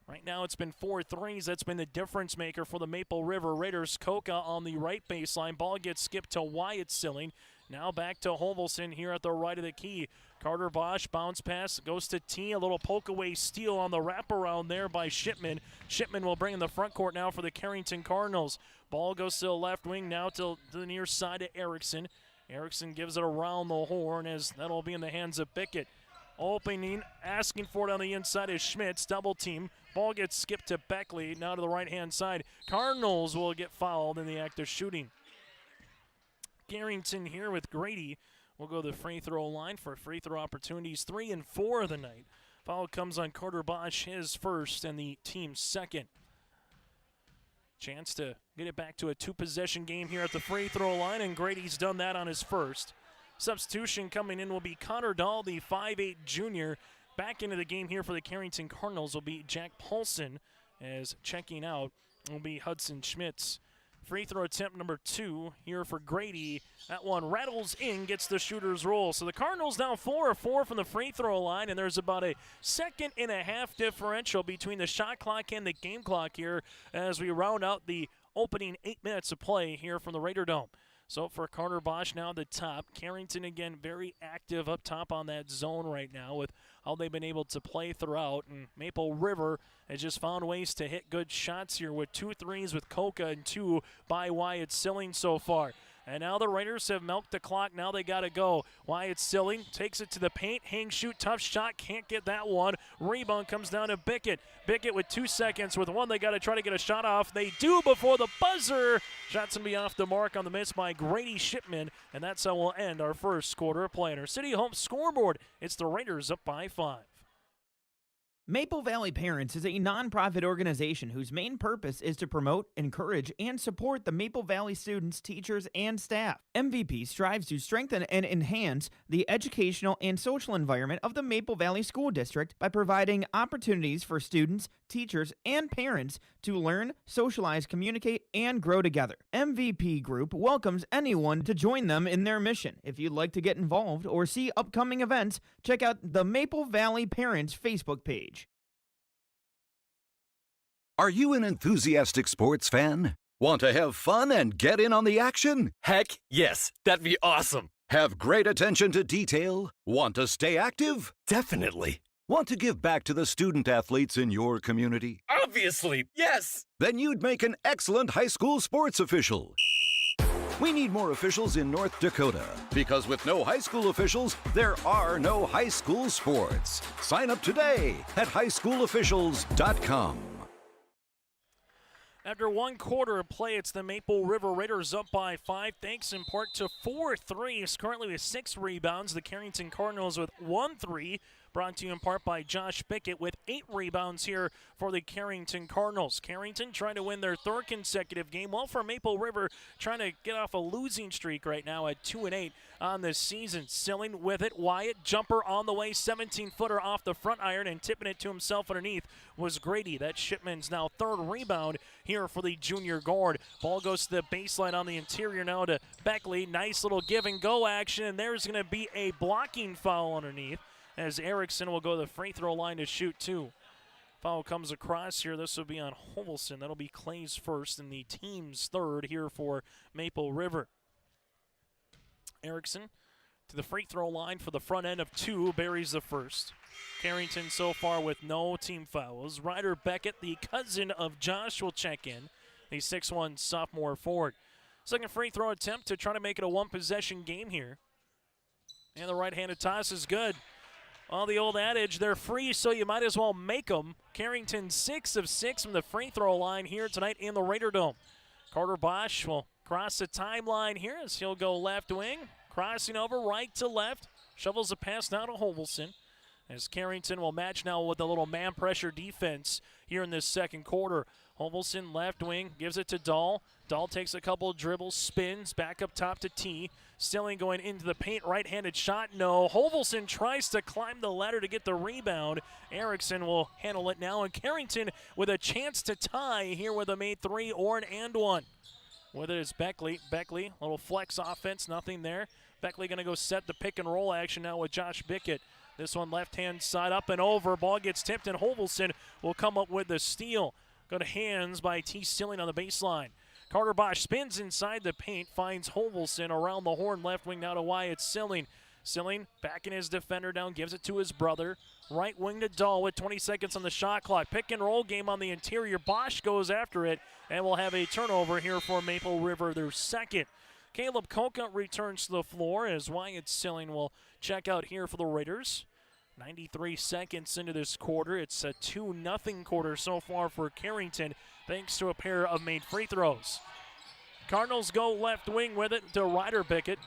[SPEAKER 2] Right now it's been 4 threes. That's been the difference maker for the Maple River Raiders. Coca on the right baseline. Ball gets skipped to Wyatt Silling. Now back to Hovelson here at the right of the key. Carter Bosch, bounce pass, goes to T. A little poke-away steal on the wraparound there by Shipman. Shipman will bring in the front court now for the Carrington Cardinals. Ball goes to the left wing now to the near side of Erickson. Erickson gives it around the horn as that'll be in the hands of Bickett. Opening, asking for it on the inside is Schmitz, double team. Ball gets skipped to Beckley, now to the right-hand side. Cardinals will get fouled in the act of shooting. Carrington here with Grady will go to the free throw line for free throw opportunities, 3 and 4 of the night. Foul comes on Carter Bosch, his first, and the team's second. Chance to get it back to a 2-possession game here at the free throw line, and Grady's done that on his first. Substitution coming in will be Connor Dahl, the 5'8 junior. Back into the game here for the Carrington Cardinals will be Jack Paulson, as checking out will be Hudson Schmitz. Free throw attempt number 2 here for Grady. That one rattles in, gets the shooter's roll. So the Cardinals now 4 of 4 from the free throw line, and there's about a 1.5-second differential between the shot clock and the game clock here as we round out the opening 8 minutes of play here from the Raider Dome. So for Carter Bosch now at the top. Carrington again very active up top on that zone right now with how they've been able to play throughout. And Maple River has just found ways to hit good shots here with 2 threes with Coca and 2 by Wyatt Silling so far. And now the Raiders have milked the clock. Now they got to go. Wyatt Silling takes it to the paint. Hang, shoot, tough shot. Can't get that one. Rebound comes down to Bickett. Bickett with 2 seconds. With 1, they got to try to get a shot off. They do before the buzzer. Shots going to be off the mark on the miss by Grady Shipman. And that's how we'll end our first quarter of play. On our City Home scoreboard, it's the Raiders up by 5.
[SPEAKER 7] Maple Valley Parents is a nonprofit organization whose main purpose is to promote, encourage, and support the Maple Valley students, teachers, and staff. MVP strives to strengthen and enhance the educational and social environment of the Maple Valley School District by providing opportunities for students, teachers, and parents to learn, socialize, communicate, and grow together. MVP Group welcomes anyone to join them in their mission. If you'd like to get involved or see upcoming events, check out the Maple Valley Parents Facebook page.
[SPEAKER 21] Are you an enthusiastic sports fan? Want to have fun and get in on the action?
[SPEAKER 22] Heck, yes. That'd be awesome.
[SPEAKER 21] Have great attention to detail? Want to stay active?
[SPEAKER 22] Definitely.
[SPEAKER 21] Want to give back to the student athletes in your community?
[SPEAKER 22] Obviously, yes.
[SPEAKER 21] Then you'd make an excellent high school sports official. We need more officials in North Dakota, because with no high school officials, there are no high school sports. Sign up today at highschoolofficials.com.
[SPEAKER 2] After 1 quarter of play, it's the Maple River Raiders up by 5, thanks in part to 4 threes. Currently with 6 rebounds, the Carrington Cardinals with 1 3. Brought to you in part by Josh Bickett with 8 rebounds here for the Carrington Cardinals. Carrington trying to win their 3rd consecutive game. Well, for Maple River, trying to get off a losing streak right now at 2-8 on this season. Silling with it. Wyatt, jumper on the way, 17-footer off the front iron and tipping it to himself underneath was Grady. That Shipman's now 3rd rebound here for the junior guard. Ball goes to the baseline on the interior now to Beckley. Nice little give and go action, and there's going to be a blocking foul underneath, as Erickson will go to the free throw line to shoot 2. Foul comes across here. This will be on Hovelson. That'll be Clay's first and the team's 3rd here for Maple River. Erickson to the free throw line for the front end of 2, buries the first. Carrington so far with no team fouls. Ryder Beckett, the cousin of Josh, will check in, the 6'1" sophomore forward. Second free throw attempt to try to make it a 1-possession game here. And the right-handed toss is good. Well, the old adage, they're free, so you might as well make them. Carrington 6 of 6 from the free throw line here tonight in the Raider Dome. Carter Bosch will cross the timeline here as he'll go left wing. Crossing over right to left. Shovels a pass now to Hovelson, as Carrington will match now with a little man pressure defense here in this second quarter. Hovelson left wing, gives it to Dahl. Dahl takes a couple of dribbles, spins, back up top to T. Silling going into the paint, right-handed shot, no. Hovelson tries to climb the ladder to get the rebound. Erickson will handle it now, and Carrington with a chance to tie here with a made 3 or an and 1. With it is Beckley. Beckley, little flex offense, nothing there. Beckley going to go set the pick and roll action now with Josh Bickett. This one left-hand side up and over. Ball gets tipped, and Hovelson will come up with the steal. Good hands by T. Silling on the baseline. Carter Bosch spins inside the paint, finds Hovelson around the horn, left wing now to Wyatt Silling. Silling backing his defender down, gives it to his brother. Right wing to Dahl with 20 seconds on the shot clock. Pick and roll game on the interior. Bosch goes after it, and we'll have a turnover here for Maple River, their 2nd. Caleb Koka returns to the floor as Wyatt Silling will check out here for the Raiders. 93 seconds into this quarter. It's a 2-0 quarter so far for Carrington, thanks to a pair of made free throws. Cardinals go left wing with it to Ryder Bickett.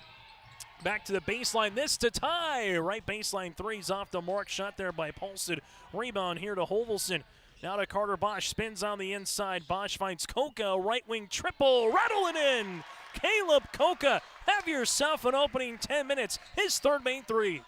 [SPEAKER 2] Back to the baseline, this to tie. Right baseline 3's off the mark. Shot there by Paulson. Rebound here to Hovelson. Now to Carter Bosch, spins on the inside. Bosch finds Koka, right wing triple, rattling in. Caleb Koka, have yourself an opening 10 minutes. His 3rd made 3.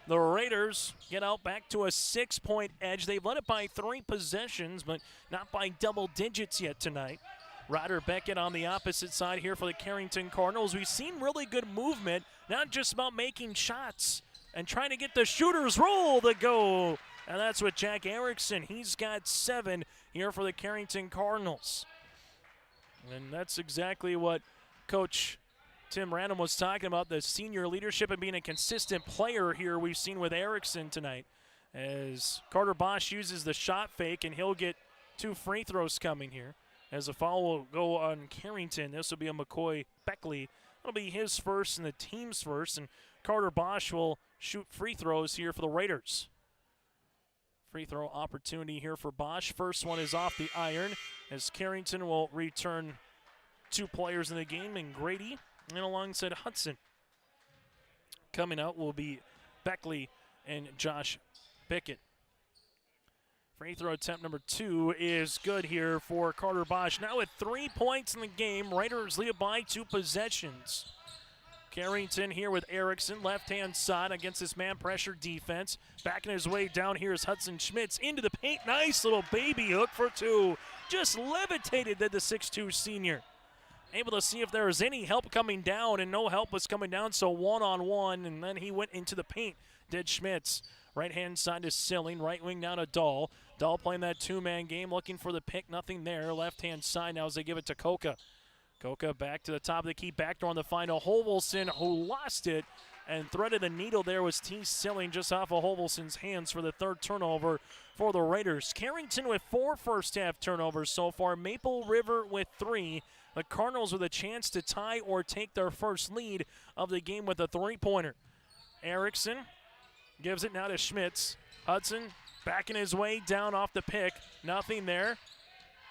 [SPEAKER 2] The Raiders get out back to a 6-point edge. They've led it by 3 possessions, but not by double digits yet tonight. Ryder Beckett on the opposite side here for the Carrington Cardinals. We've seen really good movement, not just about making shots and trying to get the shooter's roll to go. And that's with Jack Erickson. He's got 7 here for the Carrington Cardinals. And that's exactly what Coach Tim Random was talking about, the senior leadership and being a consistent player here we've seen with Erickson tonight. As Carter Bosch uses the shot fake, and he'll get 2 free throws coming here. As a foul will go on Carrington, this will be a McCoy Beckley. That'll be his first and the team's first, and Carter Bosch will shoot free throws here for the Raiders. Free throw opportunity here for Bosch. First one is off the iron, as Carrington will return 2 players in the game, and Grady and alongside Hudson. Coming out will be Beckley and Josh Bickett. Free throw attempt number 2 is good here for Carter Bosch. Now with 3 points in the game, Raiders lead by 2 possessions. Carrington here with Erickson, left-hand side against this man pressure defense. Backing his way down here is Hudson Schmitz into the paint. Nice little baby hook for 2. Just levitated the 6'2 senior. Able to see if there was any help coming down, and no help was coming down, so one-on-one, and then he went into the paint. Did Schmitz. Right-hand side is Silling, right wing down to Dahl. Dahl playing that 2-man game, looking for the pick, nothing there. Left-hand side now as they give it to Koka. Koka back to the top of the key, backdoor on the final. Hovelson, who lost it and threaded the needle there, was T. Silling just off of Hovelson's hands for the 3rd turnover for the Raiders. Carrington with 4 first-half turnovers so far. Maple River with 3. The Cardinals with a chance to tie or take their first lead of the game with a 3-pointer. Erickson gives it now to Schmitz. Hudson backing his way down off the pick. Nothing there.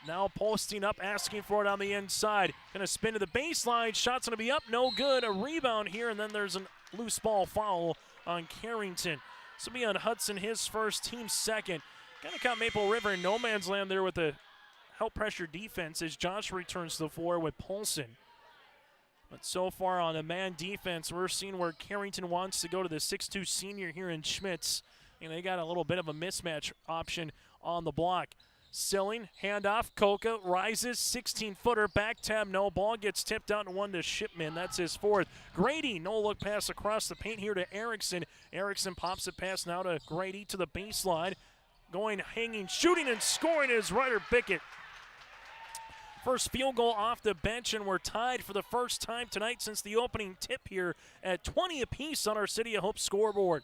[SPEAKER 2] now posting up, asking for it on the inside. Going to spin to the baseline. Shot's going to be up, no good. A rebound here, and then there's a loose ball foul on Carrington. This will be on Hudson, his first, team second. Kind of caught Maple River in no man's land there with the help pressure defense as Josh returns to the floor with Paulson. But so far on the man defense, we're seeing where Carrington wants to go to the 6'2 senior here in Schmitz. And they got a little bit of a mismatch option on the block. Silling, handoff, Coca rises, 16-footer, back tab, no. Ball gets tipped out and one to Shipman. That's his fourth. Grady, no-look pass across the paint here to Erickson. Erickson pops it past now to Grady to the baseline. Going, hanging, shooting, and scoring is Ryder Bickett. First field goal off the bench, and we're tied for the first time tonight since the opening tip here at 20 apiece on our City of Hope scoreboard.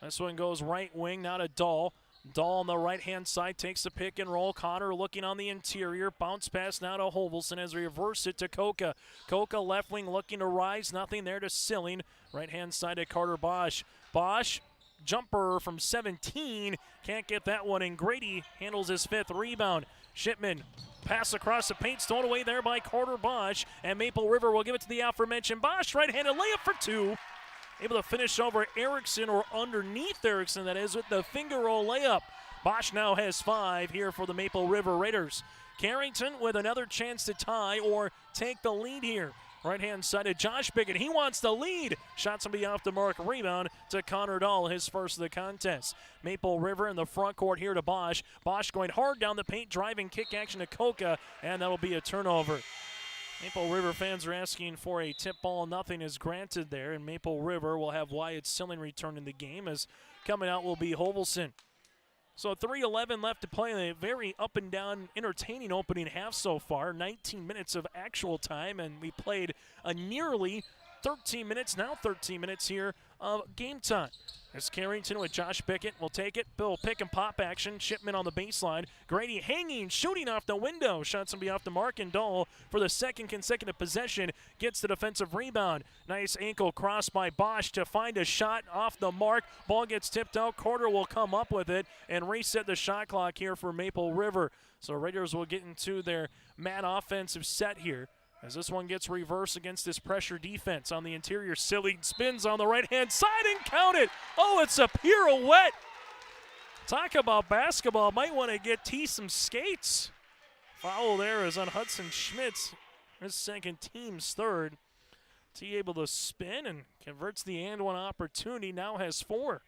[SPEAKER 2] This one goes right wing, now to Dahl. Dahl on the right-hand side takes the pick and roll. Connor looking on the interior. Bounce pass now to Hovelson as we reverse it to Coca. Coca left wing looking to rise. Nothing there to Silling. Right-hand side to Carter Bosch. Bosch, jumper from 17. Can't get that one, and Grady handles his fifth rebound. Shipman, pass across the paint, stolen away there by Carter Bosch, and Maple River will give it to the aforementioned Bosch. Right-handed layup for two. Able to finish over Erickson, or underneath Erickson, that is, with the finger roll layup. Bosch now has 5 here for the Maple River Raiders. Carrington with another chance to tie or take the lead here. Right-hand side to Josh Bickett. He wants the lead. Shot somebody off the mark. Rebound to Connor Dahl, his first of the contest. Maple River in the front court here to Bosch. Bosch going hard down the paint, driving kick action to Coca, and that'll be a turnover. Maple River fans are asking for a tip ball. Nothing is granted there, and Maple River will have Wyatt Silling return in the game, as coming out will be Hovelson. So 3:11 left to play in a very up and down, entertaining opening half so far. 19 minutes of actual time, and we played a nearly 13 minutes, now 13 minutes here of game time. As Carrington with Josh Bickett will take it. Bill pick and pop action. Shipman on the baseline. Grady hanging, shooting off the window. Shots will be off the mark, and Dahl for the second consecutive possession gets the defensive rebound. Nice ankle cross by Bosch to find a shot off the mark. Ball gets tipped out. Carter will come up with it and reset the shot clock here for Maple River. So Raiders will get into their man offensive set here, as this one gets reversed against this pressure defense on the interior. Silly spins on the right-hand side and count it. Oh, it's a pirouette. Talk about basketball. Might want to get T some skates. Foul there is on Hudson Schmitz, his second, team's third. T able to spin and converts the and one opportunity. Now has 4.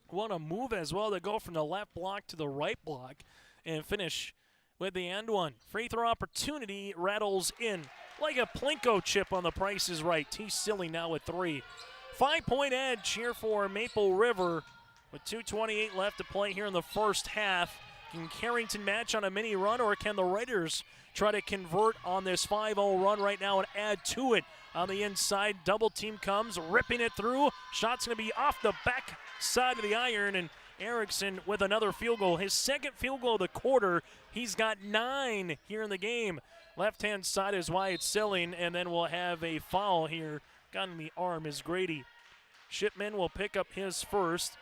[SPEAKER 2] Want to move as well to go from the left block to the right block and finish with the end one. Free throw opportunity rattles in like a Plinko chip on the Price is Right. T. Silly now with 3. 5-point edge here for Maple River with 2:28 left to play here in the first half. Can Carrington match on a mini run, or can the Raiders try to convert on this 5-0 run right now and add to it? On the inside, double team comes, ripping it through. Shot's going to be off the back side of the iron, and Erickson with another field goal. His second field goal of the quarter. He's got 9 here in the game. Left-hand side is Wyatt Silling, and then we'll have a foul here. Got in the arm is Grady. Shipman will pick up his first,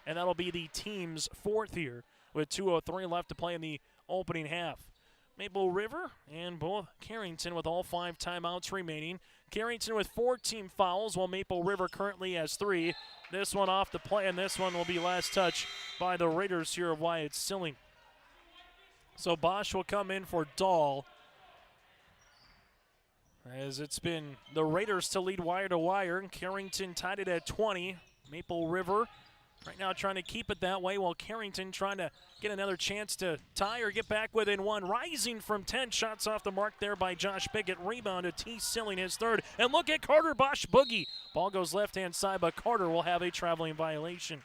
[SPEAKER 2] and that'll be the team's 4th here with 2:03 left to play in the opening half. Maple River and both Carrington with all 5 timeouts remaining. Carrington with 4 team fouls, while Maple River currently has 3. This one off the play, and this one will be last touch by the Raiders here of Wyatt Silling. So Bosch will come in for Dahl, as it's been the Raiders to lead wire to wire, and Carrington tied it at 20. Maple River right now trying to keep it that way, while Carrington trying to get another chance to tie or get back within 1. Rising from 10, shots off the mark there by Josh Bickett. Rebound to T. Silling, his 3rd. And look at Carter Bosch boogie. Ball goes left-hand side, but Carter will have a traveling violation.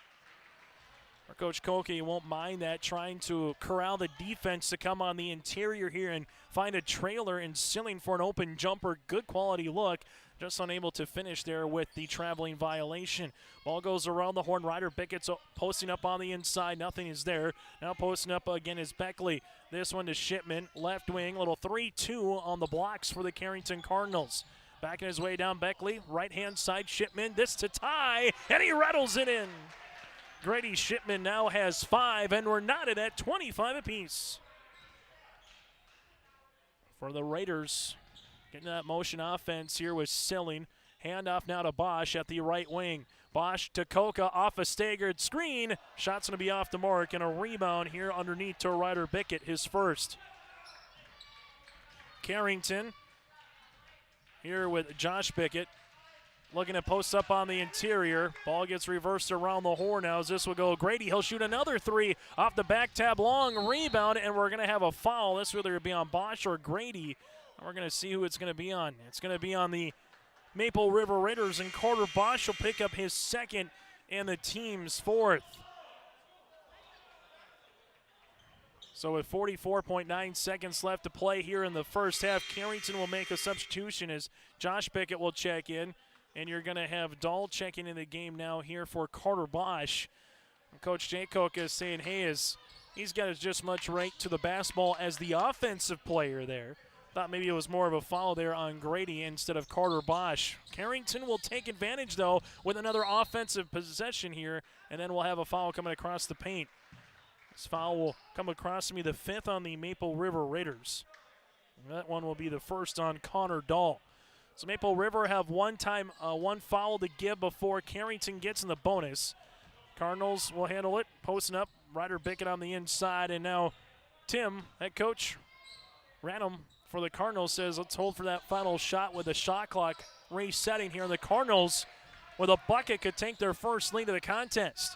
[SPEAKER 2] Our Coach Koke won't mind that, trying to corral the defense to come on the interior here and find a trailer, and Silling for an open jumper. Good quality look. Just unable to finish there with the traveling violation. Ball goes around the horn. Ryder Bickett's posting up on the inside. Nothing is there. Now posting up again is Beckley. This one to Shipman. Left wing. Little 3-2 on the blocks for the Carrington Cardinals. Backing his way down Beckley. Right-hand side Shipman. This to tie. And he rattles it in. Grady Shipman now has 5, and we're knotted at 25 apiece. for the Raiders. Getting that motion offense here with Silling. Handoff now to Bosch at the right wing. Bosch to Koka off a staggered screen. Shot's going to be off the mark, and a rebound here underneath to Ryder Bickett, his first. Carrington here with Josh Bickett. Looking to post up on the interior. Ball gets reversed around the horn now as this will go. Grady, he'll shoot another three off the back tab. Long rebound, and we're going to have a foul. This will either be on Bosch or Grady. And we're going to see who it's going to be on. It's going to be on the Maple River Raiders, and Carter Bosch will pick up his second and the team's fourth. So with 44.9 seconds left to play here in the first half, Carrington will make a substitution as Josh Bickett will check in. And you're going to have Dahl checking in the game now here for Carter Bosch. Coach Jay Koka is saying, hey, he's got as just much right to the basketball as the offensive player there. Thought maybe it was more of a foul there on Grady instead of Carter Bosch. Carrington will take advantage, though, with another offensive possession here, and then we'll have a foul coming across the paint. This foul will come across to me, the fifth on the Maple River Raiders. And that one will be the first on Connor Dahl. So Maple River have one foul to give before Carrington gets in the bonus. Cardinals will handle it, posting up. Ryder Bickett on the inside, and now Tim, head coach, Ranum for the Cardinals, says let's hold for that final shot with the shot clock resetting here. And the Cardinals, with a bucket, could take their first lead of the contest.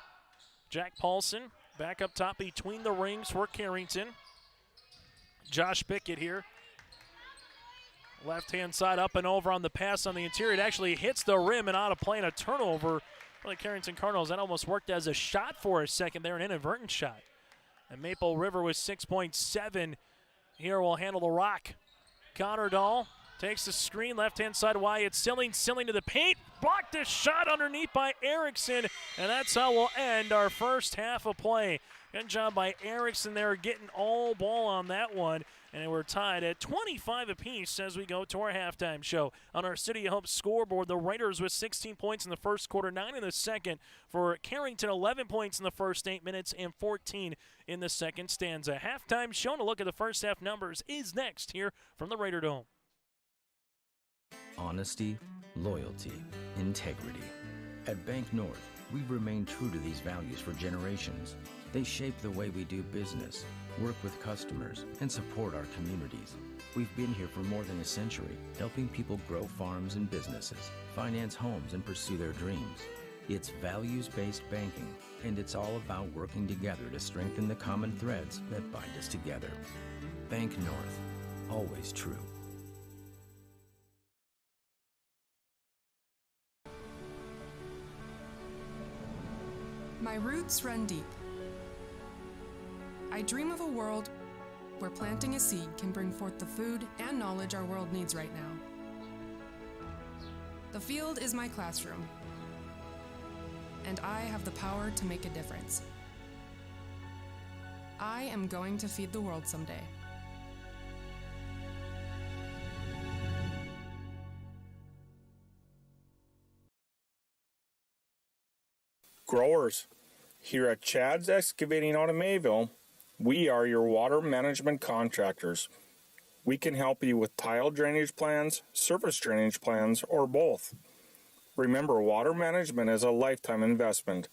[SPEAKER 2] Jack Paulson back up top between the rings for Carrington. Josh Bickett here. Left-hand side up and over on the pass on the interior. It actually hits the rim and out of play, and a turnover for the Carrington Cardinals. That almost worked as a shot for a second there, an inadvertent shot. And Maple River with 6.7 here will handle the rock. Connor Dahl takes the screen, left-hand side Wyatt Silling to the paint. Blocked the shot underneath by Erickson, and that's how we'll end our first half of play. Good job by Erickson there, getting all ball on that one. And we're tied at 25 apiece as we go to our halftime show. On our City of Hope scoreboard, the Raiders with 16 points in the first quarter, 9 in the second. For Carrington, 11 points in the first 8 minutes and 14 in the second stanza. Halftime show and a look at the first half numbers is next here from the Raider Dome.
[SPEAKER 1] Honesty, loyalty, integrity. At Bank North, we've remained true to these values for generations. They shape the way we do business, work with customers, and support our communities. We've been here for more than a century, helping people grow farms and businesses, finance homes, and pursue their dreams. It's values-based banking, and it's all about working together to strengthen the common threads that bind us together. Bank North, always true.
[SPEAKER 3] My roots run deep. I dream of a world where planting a seed can bring forth the food and knowledge our world needs right now. The field is my classroom, and I have the power to make a difference. I am going to feed the world someday.
[SPEAKER 11] Growers, here at Chad's Excavating out of Mayville, we are your water management contractors. We can help you with tile drainage plans, surface drainage plans, or both. Remember, water management is a lifetime investment.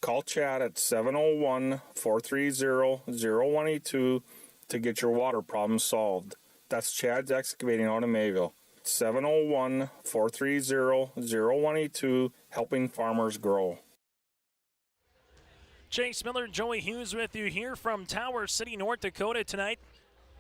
[SPEAKER 11] Call Chad at 701-430-0182 to get your water problem solved. That's Chad's Excavating out of Mayville. 701-430-0182, helping farmers grow.
[SPEAKER 2] Chase Miller, Joey Hughes with you here from Tower City, North Dakota tonight.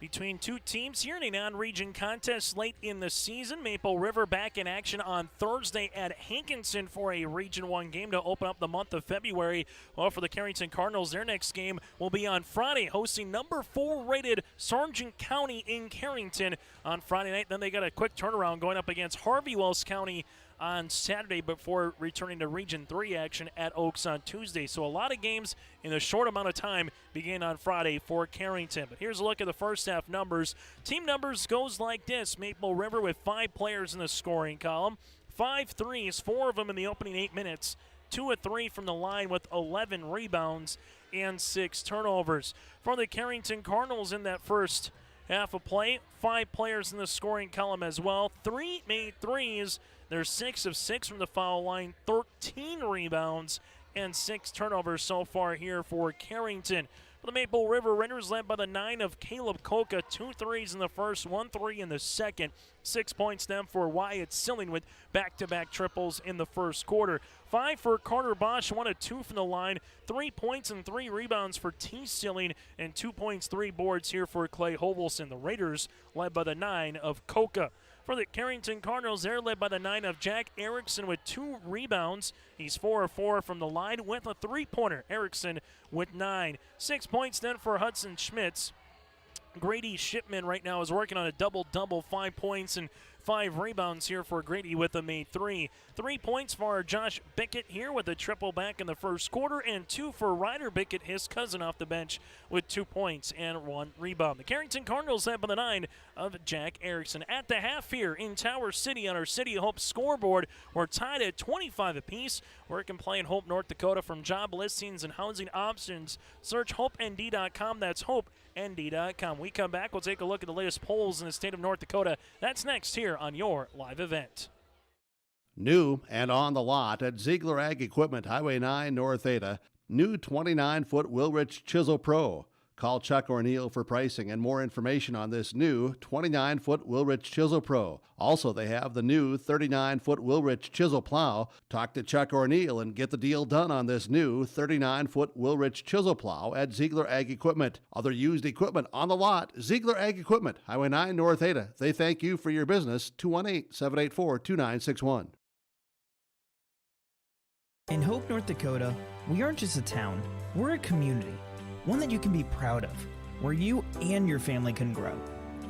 [SPEAKER 2] Between two teams here in a non-region contest late in the season. Maple River back in action on Thursday at Hankinson for a Region 1 game to open up the month of February. Well, for the Carrington Cardinals, their next game will be on Friday, hosting number 4 rated Sargent County in Carrington on Friday night. Then they got a quick turnaround going up against Harvey Wells County on Saturday before returning to Region 3 action at Oaks on Tuesday. So a lot of games in a short amount of time begin on Friday for Carrington. But here's a look at the first half numbers. Team numbers goes like this. Maple River with 5 players in the scoring column. 5 threes, 4 of them in the opening 8 minutes. 2 of 3 from the line with 11 rebounds and 6 turnovers. For the Carrington Cardinals in that first half of play. 5 players in the scoring column as well. 3 made threes. They're 6 of 6 from the foul line, 13 rebounds, and 6 turnovers so far here for Carrington. For the Maple River Raiders, led by the 9 of Caleb Coca, 2 threes in the first, 1 3 in the second. 6 points then for Wyatt Silling with back-to-back triples in the first quarter. 5 for Carter Bosch, 1 of 2 from the line. 3 points and 3 rebounds for T. Silling, and 2 points, 3 boards here for Clay Hovelson. The Raiders led by the 9 of Coca. For the Carrington Cardinals, they're led by the 9 of Jack Erickson with 2 rebounds. He's 4 of 4 from the line with a 3-pointer. Erickson with 9. 6 points then for Hudson Schmitz. Grady Shipman right now is working on a double-double, 5 points and 5 rebounds here for Grady with a made 3. 3 points for Josh Bickett here with a triple back in the first quarter, and 2 for Ryder Bickett, his cousin, off the bench with 2 points and 1 rebound. The Carrington Cardinals led by the 9 of Jack Erickson. At the half here in Tower City on our City of Hope scoreboard, we're tied at 25 apiece. Work and play in Hope, North Dakota. From job listings and housing options, search HopeND.com. That's HopeND.com. We come back, we'll take a look at the latest polls in the state of North Dakota. That's next here on your live event.
[SPEAKER 6] New and on the lot at Ziegler Ag Equipment, Highway 9, North Ada. New 29-foot Wilrich Chisel Pro. Call Chuck or Neil for pricing and more information on this new 29-foot Wilrich Chisel Pro. Also, they have the new 39-foot Wilrich Chisel Plow. Talk to Chuck or Neil and get the deal done on this new 39-foot Wilrich Chisel Plow at Ziegler Ag Equipment. Other used equipment on the lot, Ziegler Ag Equipment, Highway 9, North Ada. They thank you for your business. 218-784-2961.
[SPEAKER 7] In Hope, North Dakota, we aren't just a town, we're a community. One that you can be proud of, where you and your family can grow.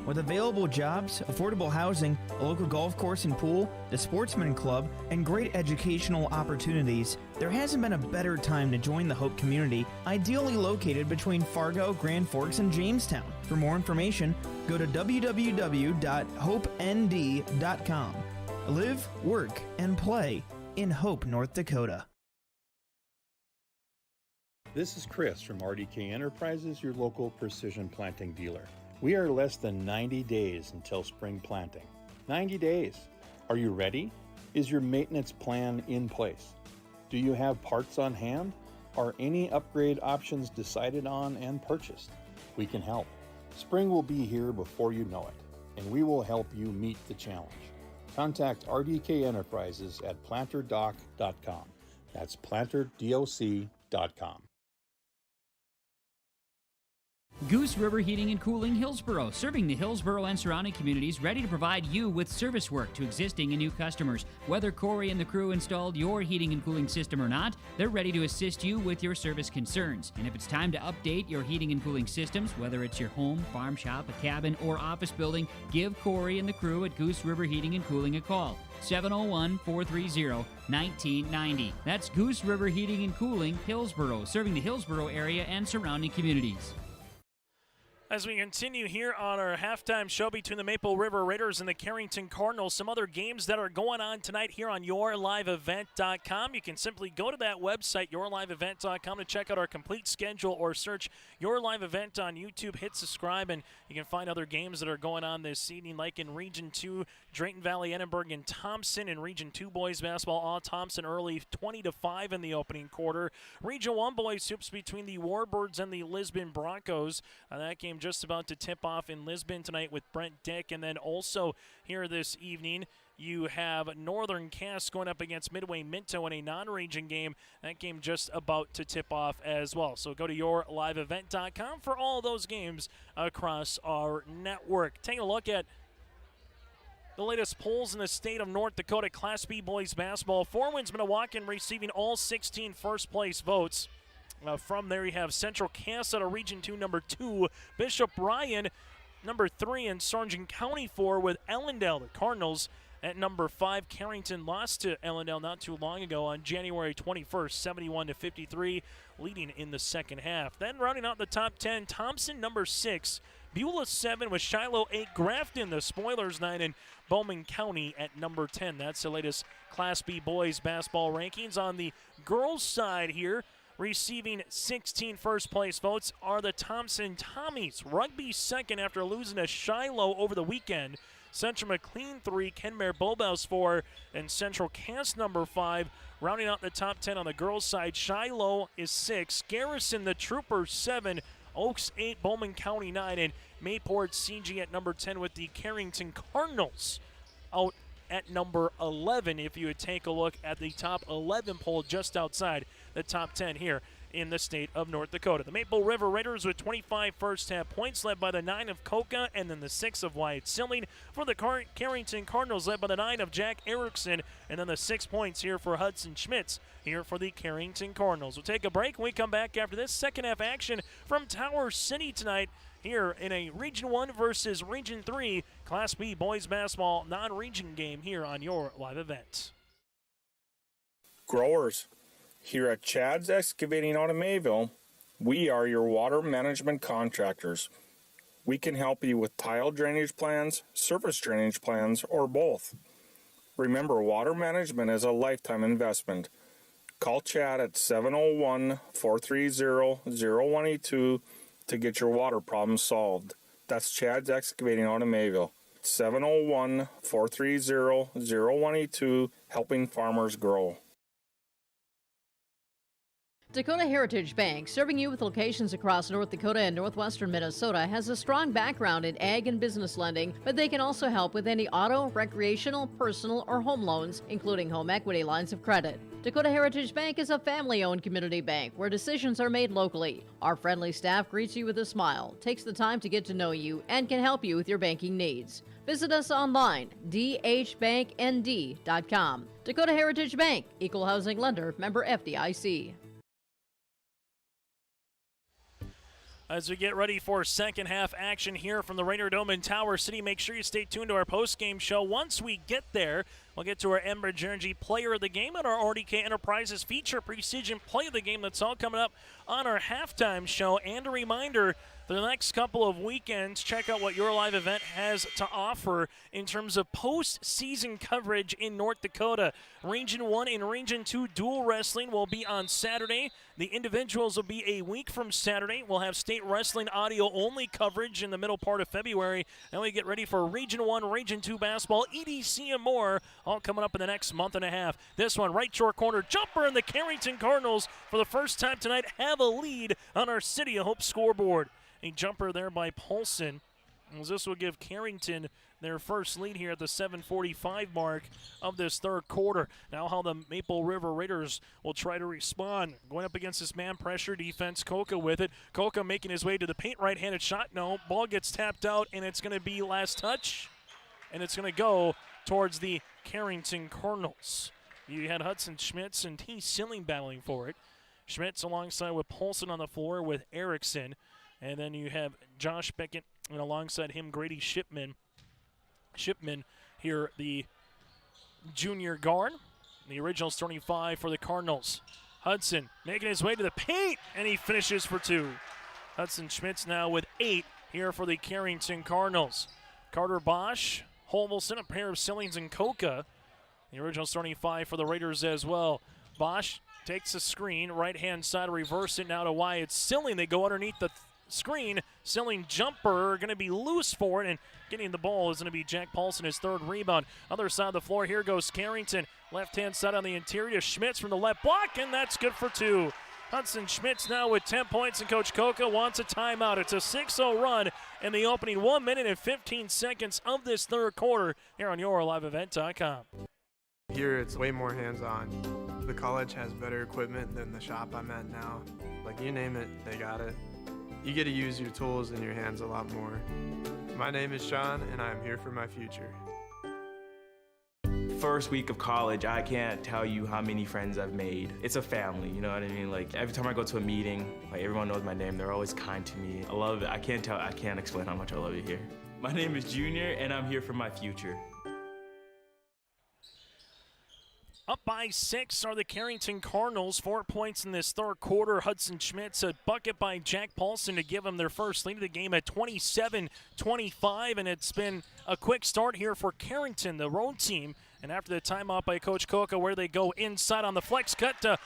[SPEAKER 7] With available jobs, affordable housing, a local golf course and pool, the Sportsman Club, and great educational opportunities, there hasn't been a better time to join the Hope community, ideally located between Fargo, Grand Forks, and Jamestown. For more information, go to www.hopend.com. Live, work, and play in Hope, North Dakota.
[SPEAKER 8] This is Chris from RDK Enterprises, your local precision planting dealer. We are less than 90 days until spring planting. 90 days. Are you ready? Is your maintenance plan in place? Do you have parts on hand? Are any upgrade options decided on and purchased? We can help. Spring will be here before you know it, and we will help you meet the challenge. Contact RDK Enterprises at planterdoc.com. That's planterdoc.com.
[SPEAKER 10] Goose River Heating and Cooling, Hillsboro, serving the Hillsboro and surrounding communities, ready to provide you with service work to existing and new customers. Whether Corey and the crew installed your heating and cooling system or not, they're ready to assist you with your service concerns. And if it's time to update your heating and cooling systems, whether it's your home, farm shop, a cabin, or office building, give Corey and the crew at Goose River Heating and Cooling a call. 701-430-1990. That's Goose River Heating and Cooling, Hillsboro, serving the Hillsboro area and surrounding communities.
[SPEAKER 2] As we continue here on our halftime show between the Maple River Raiders and the Carrington Cardinals, some other games that are going on tonight here on YourLiveEvent.com. You can simply go to that website, YourLiveEvent.com, to check out our complete schedule, or search Your Live Event on YouTube. Hit subscribe, and you can find other games that are going on this evening, like in Region 2, Drayton Valley, Edinburgh, and Thompson. In Region 2 boys basketball, all Thompson early, 20-5 in the opening quarter. Region 1 boys hoops between the Warbirds and the Lisbon Broncos. That game just about to tip off in Lisbon tonight with Brent Dick. And then also here this evening, you have Northern Cass going up against Midway Minto in a non-region game. That game just about to tip off as well. So go to YourLiveEvent.com for all those games across our network. Taking a look at the latest polls in the state of North Dakota Class B boys basketball. Four Winds Minnewacan receiving all 16 first-place votes. From there, you have Central Cass out of Region 2, number 2. Bishop Ryan, number 3. And Sargent County 4 with Ellendale. The Cardinals at number 5. Carrington lost to Ellendale not too long ago on January 21st, 71-53, leading in the second half. Then rounding out the top 10, Thompson, number 6. Beulah 7 with Shiloh 8. Grafton, the Spoilers 9. And Bowman County at number 10. That's the latest Class B boys basketball rankings. On the girls' side here, Receiving 16 first-place votes are the Thompson Tommies. Rugby second after losing to Shiloh over the weekend. Central McLean 3, Kenmare Bobaus 4, and Central Cass number 5. Rounding out the top 10 on the girls' side, Shiloh is 6, Garrison the Troopers 7, Oaks 8, Bowman County 9, and Mayport CG at number 10 with the Carrington Cardinals out at number 11 if you would take a look at the top 11 poll just outside the top 10 here in the state of North Dakota. The Maple River Raiders with 25 first-half points, led by the 9 of Coca and then the 6 of Wyatt Silling. For the Carrington Cardinals, led by the 9 of Jack Erickson, and then the 6 points here for Hudson Schmitz here for the Carrington Cardinals. We'll take a break when we come back after this second-half action from Tower City tonight here in a Region 1 versus Region 3 Class B boys basketball non-region game here on your live event.
[SPEAKER 11] Growers, here at Chad's Excavating out of Mayville, we are your water management contractors. We can help you with tile drainage plans, surface drainage plans, or both. Remember, water management is a lifetime investment. Call Chad at 701-430-0182 to get your water problems solved. That's Chad's Excavating out of Mayville. 701-430-0182, helping farmers grow.
[SPEAKER 12] Dakota Heritage Bank, serving you with locations across North Dakota and northwestern Minnesota, has a strong background in ag and business lending, but they can also help with any auto, recreational, personal, or home loans, including home equity lines of credit. Dakota Heritage Bank is a family-owned community bank where decisions are made locally. Our friendly staff greets you with a smile, takes the time to get to know you, and can help you with your banking needs. Visit us online, dhbanknd.com. Dakota Heritage Bank, equal housing lender, member FDIC.
[SPEAKER 2] As we get ready for second half action here from the Raider Dome in Tower City, make sure you stay tuned to our post-game show. Once we get there, we'll get to our Enbridge Energy Player of the Game and our RDK Enterprises feature precision play of the game. That's all coming up on our halftime show. And a reminder, for the next couple of weekends, check out what your live event has to offer in terms of postseason coverage in North Dakota. Region 1 and Region 2 dual wrestling will be on Saturday. The individuals will be a week from Saturday. We'll have state wrestling audio-only coverage in the middle part of February. Then we get ready for Region 1, Region 2 basketball, EDC and more, all coming up in the next month and a half. This one, right short corner jumper, and the Carrington Cardinals, for the first time tonight, have a lead on our City of Hope scoreboard. A jumper there by Paulson. As this will give Carrington their first lead here at the 7:45 mark of this third quarter. Now how the Maple River Raiders will try to respond. Going up against this man pressure defense, Coca with it. Coca making his way to the paint, right-handed shot. No, ball gets tapped out, and it's going to be last touch. And it's going to go towards the Carrington Cardinals. You had Hudson Schmitz and T. Silling battling for it. Schmitz alongside with Paulson on the floor with Erickson. And then you have Josh Beckett, and alongside him, Grady Shipman. Shipman here, the junior guard. The original starting five for the Cardinals. Hudson making his way to the paint, and he finishes for two. Hudson Schmitz now with 8 here for the Carrington Cardinals. Carter Bosch, Holmelson, a pair of Sillings and Coca. The original starting five for the Raiders as well. Bosch takes a screen, right-hand side, reverse it now to Wyatt Silling. They go underneath the screen. Silling jumper going to be loose for it, and getting the ball is going to be Jack Paulson, his third rebound. Other side of the floor, here goes Carrington. Left-hand side on the interior, Schmitz from the left block, and that's good for 2. Hudson Schmitz now with 10 points, and Coach Coca wants a timeout. It's a 6-0 run in the opening 1 minute and 15 seconds of this third quarter here on YourLiveEvent.com.
[SPEAKER 13] Here it's way more hands-on. The college has better equipment than the shop I'm at now. Like, you name it, they got it. You get to use your tools and your hands a lot more. My name is Sean, and I'm here for my future.
[SPEAKER 14] First week of college, I can't tell you how many friends I've made. It's a family, you know what I mean? Like, every time I go to a meeting, like, everyone knows my name. They're always kind to me. I love it. I can't explain how much I love it here. My name is Junior, and I'm here for my future.
[SPEAKER 2] Up by 6 are the Carrington Cardinals. 4 points in this third quarter. Hudson Schmitz, a bucket by Jack Paulson to give them their first lead of the game at 27-25. And it's been a quick start here for Carrington, the road team. And after the timeout by Coach Coca, where they go inside on the flex cut to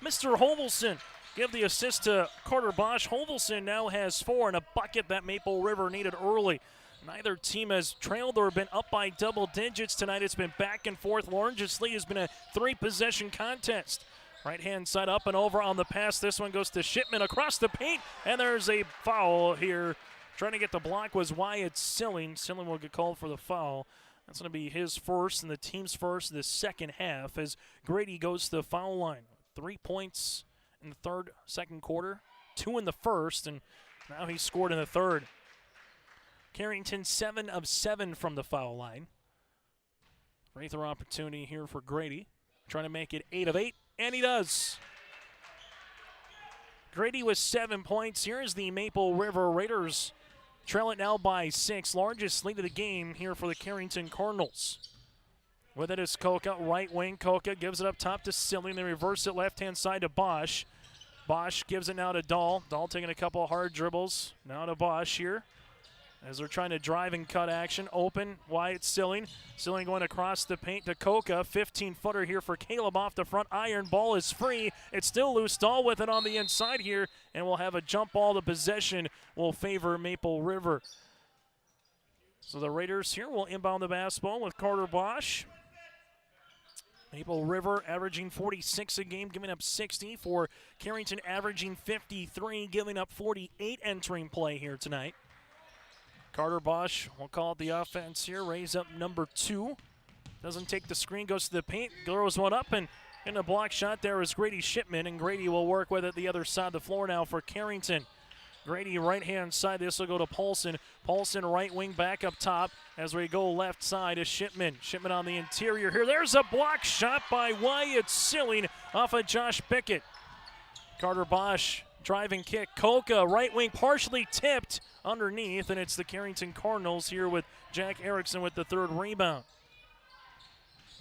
[SPEAKER 2] Mr. Holmelson. give the assist to Carter Bosch. Hovelson now has 4 and a bucket that Maple River needed early. Neither team has trailed or been up by double digits tonight. It's been back and forth. Largest lead has been a 3-possession contest. Right-hand side up and over on the pass. This one goes to Shipman across the paint, and there's a foul here. Trying to get the block was Wyatt Silling. Silling will get called for the foul. That's going to be his first and the team's first this second half as Grady goes to the foul line. 3 points in the second quarter, 2 in the first, and now he's scored in the third. Carrington 7 of 7 from the foul line. Free throw opportunity here for Grady. Trying to make it 8 of 8, and he does. Grady with 7 points. Here's the Maple River Raiders. Trail it now by 6. Largest lead of the game here for the Carrington Cardinals. With it is Koka, right wing. Koka gives it up top to Silling. They reverse it left-hand side to Bosch. Bosch gives it now to Dahl. Dahl taking a couple of hard dribbles. Now to Bosch here. As they're trying to drive and cut action. Open, Wyatt Silling. Silling going across the paint to Koka. 15-footer here for Caleb off the front iron. Ball is free. It's still loose. Dahl with it on the inside here. And we'll have a jump ball. The possession will favor Maple River. So the Raiders here will inbound the basketball with Carter Bosch. Maple River averaging 46 a game, giving up 60. For Carrington averaging 53, giving up 48 entering play here tonight. Carter Bosch, we'll call it the offense here, raise up number 2. Doesn't take the screen, goes to the paint, throws one up, and in a block shot there is Grady Shipman, and Grady will work with it the other side of the floor now for Carrington. Grady right-hand side, this will go to Paulson. Paulson right wing back up top as we go left side is Shipman. Shipman on the interior here. There's a block shot by Wyatt Silling off of Josh Pickett. Carter Bosch driving kick. Koka right wing partially tipped underneath, and it's the Carrington Cardinals here with Jack Erickson with the third rebound.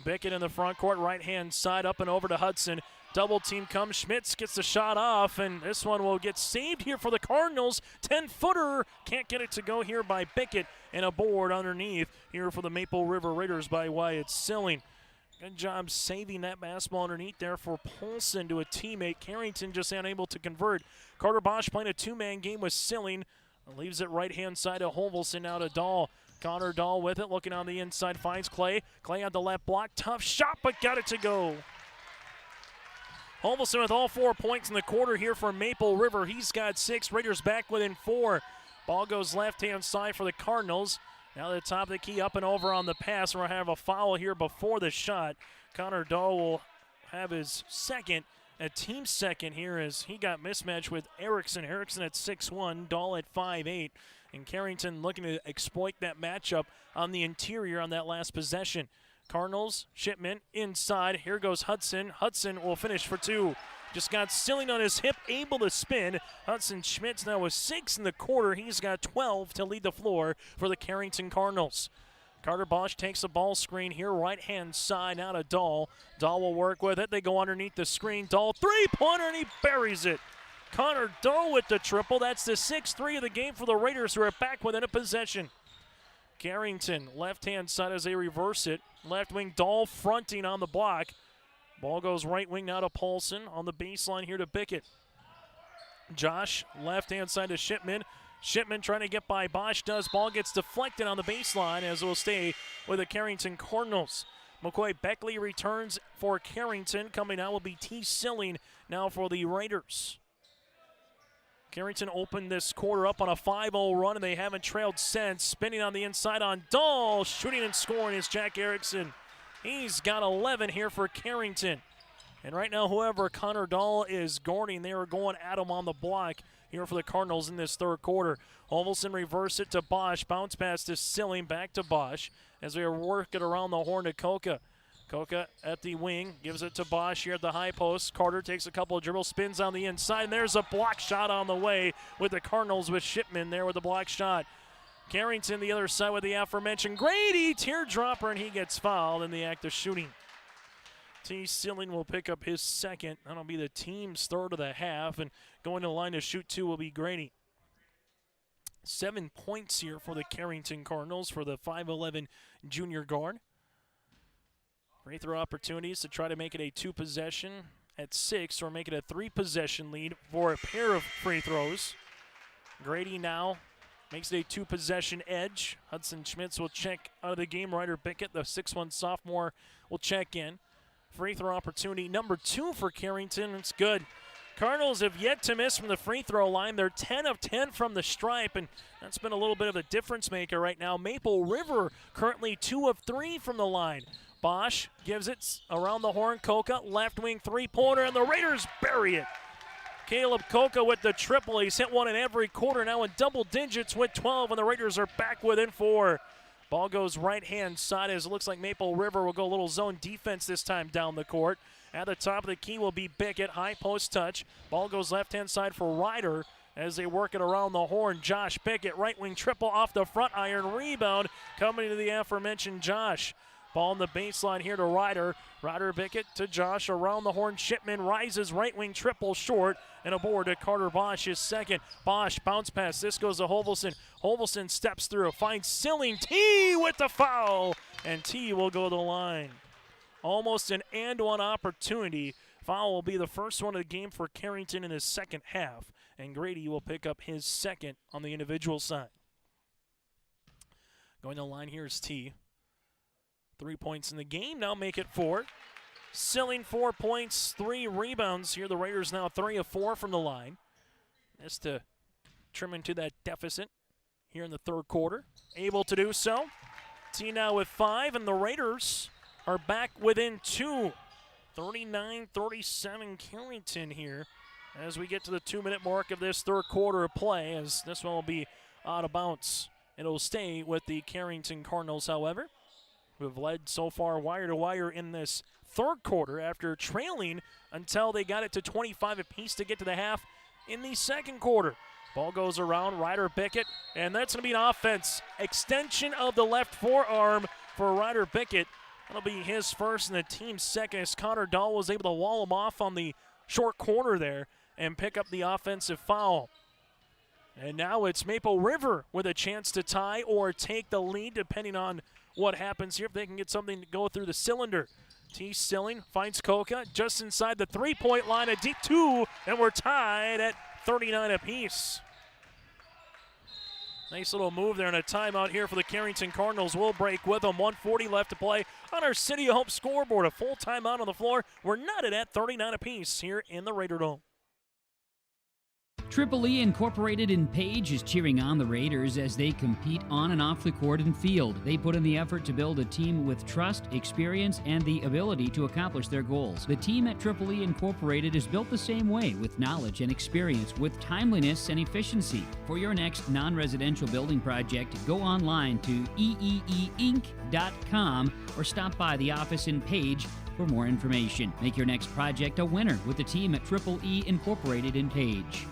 [SPEAKER 2] Pickett in the front court, right-hand side up and over to Hudson. Double team comes. Schmitz gets the shot off, and this one will get saved here for the Cardinals. 10-footer. Can't get it to go here by Pickett, and a board underneath here for the Maple River Raiders by Wyatt Silling. Good job saving that basketball underneath there for Paulson to a teammate. Carrington just unable to convert. Carter Bosch playing a 2-man game with Silling. Leaves it right-hand side to Hovelson, now to Dahl. Connor Dahl with it, looking on the inside, finds Clay. Clay on the left block, tough shot, but got it to go. Hovelson with all 4 points in the quarter here for Maple River. He's got 6, Raiders back within 4. Ball goes left-hand side for the Cardinals. Now the top of the key, up and over on the pass. We'll have a foul here before the shot. Connor Dahl will have his second, a team second here as he got mismatched with Erickson. Erickson at 6'1", Dahl at 5'8", and Carrington looking to exploit that matchup on the interior on that last possession. Cardinals, Shipman inside. Here goes Hudson. Hudson will finish for 2. Just got Silling on his hip, able to spin. Hudson Schmitz now with 6 in the quarter. He's got 12 to lead the floor for the Carrington Cardinals. Carter Bosch takes a ball screen here, right-hand side, out of Dahl. Dahl will work with it. They go underneath the screen. Dahl, three-pointer, and he buries it. Connor Dahl with the triple. That's the 6th-3 of the game for the Raiders, who are back within a possession. Carrington, left-hand side as they reverse it. Left wing, Dahl fronting on the block. Ball goes right wing now to Paulson on the baseline here to Pickett. Josh, left-hand side to Shipman. Shipman trying to get by Bosch does. Ball gets deflected on the baseline as it will stay with the Carrington Cardinals. McCoy Beckley returns for Carrington. Coming out will be T. Silling now for the Raiders. Carrington opened this quarter up on a 5-0 run, and they haven't trailed since. Spinning on the inside on Dahl. Shooting and scoring is Jack Erickson. He's got 11 here for Carrington. And right now, whoever Connor Dahl is guarding, they are going at him on the block here for the Cardinals in this third quarter. Hovelson reverse it to Bosch. Bounce pass to Silling, back to Bosch as we are working around the horn to Koka. Koka at the wing, gives it to Bosch here at the high post. Carter takes a couple of dribbles, spins on the inside, and there's a block shot on the way with the Cardinals with Shipman there with the block shot. Carrington the other side with the aforementioned Grady, teardropper, and he gets fouled in the act of shooting. T. Silling will pick up his second. That'll be the team's third of the half, and going to the line to shoot 2 will be Grady. 7 points here for the Carrington Cardinals for the 5'11 junior guard. Free throw opportunities to try to make it a 2-possession at 6, or make it a 3-possession lead for a pair of free throws. Grady now makes it a 2-possession edge. Hudson Schmitz will check out of the game. Ryder Bickett, the 6'1 sophomore, will check in. Free throw opportunity number 2 for Carrington. It's good. Cardinals have yet to miss from the free throw line. They're 10 of 10 from the stripe, and that's been a little bit of a difference maker right now. Maple River currently 2 of 3 from the line. Bosch gives it around the horn. Coca, left wing three-pointer, and the Raiders bury it. Caleb Coca with the triple. He's hit one in every quarter, now in double digits with 12, and the Raiders are back within 4. Ball goes right-hand side as it looks like Maple River will go a little zone defense this time down the court. At the top of the key will be Bickett, high post touch. Ball goes left-hand side for Ryder as they work it around the horn. Josh Bickett, right wing triple off the front iron, rebound coming to the aforementioned Josh. Ball on the baseline here to Ryder. Ryder Bickett to Josh around the horn. Shipman rises, right wing triple short, and a board to Carter Bosch, his second. Bosch bounce pass. This goes to Hovelson. Hovelson steps through, finds Silling. T with the foul, and T will go to the line. Almost an and-one opportunity. Foul will be the first one of the game for Carrington in his second half, and Grady will pick up his second on the individual side. Going to the line here is T. 3 points in the game, now make it 4. Silling 4 points, 3 rebounds here. The Raiders now 3 of 4 from the line. Just to trim into that deficit here in the third quarter. Able to do so. T now with 5, and the Raiders are back within 2. 39-37 Carrington here as we get to the 2-minute mark of this third quarter of play, as this one will be out of bounds. It'll stay with the Carrington Cardinals, however, who have led so far wire to wire in this third quarter after trailing until they got it to 25 apiece to get to the half in the second quarter. Ball goes around, Ryder Bickett, and that's going to be an offense. Extension of the left forearm for Ryder Bickett. That'll be his first and the team's second, as Connor Dahl was able to wall him off on the short corner there and pick up the offensive foul. And now it's Maple River with a chance to tie or take the lead, depending on what happens here, if they can get something to go through the cylinder. T. Silling finds Coca just inside the three-point line, a deep 2, and we're tied at 39 apiece. Nice little move there and a timeout here for the Carrington Cardinals. We'll break with them. 1:40 left to play on our City of Hope scoreboard. A full timeout on the floor. We're knotted at 39 apiece here in the Raider Dome.
[SPEAKER 10] Triple E Incorporated in Page is cheering on the Raiders as they compete on and off the court and field. They put in the effort to build a team with trust, experience, and the ability to accomplish their goals. The team at Triple E Incorporated is built the same way, with knowledge and experience, with timeliness and efficiency. For your next non-residential building project, go online to eeeinc.com or stop by the office in Page for more information. Make your next project a winner with the team at Triple E Incorporated in Page.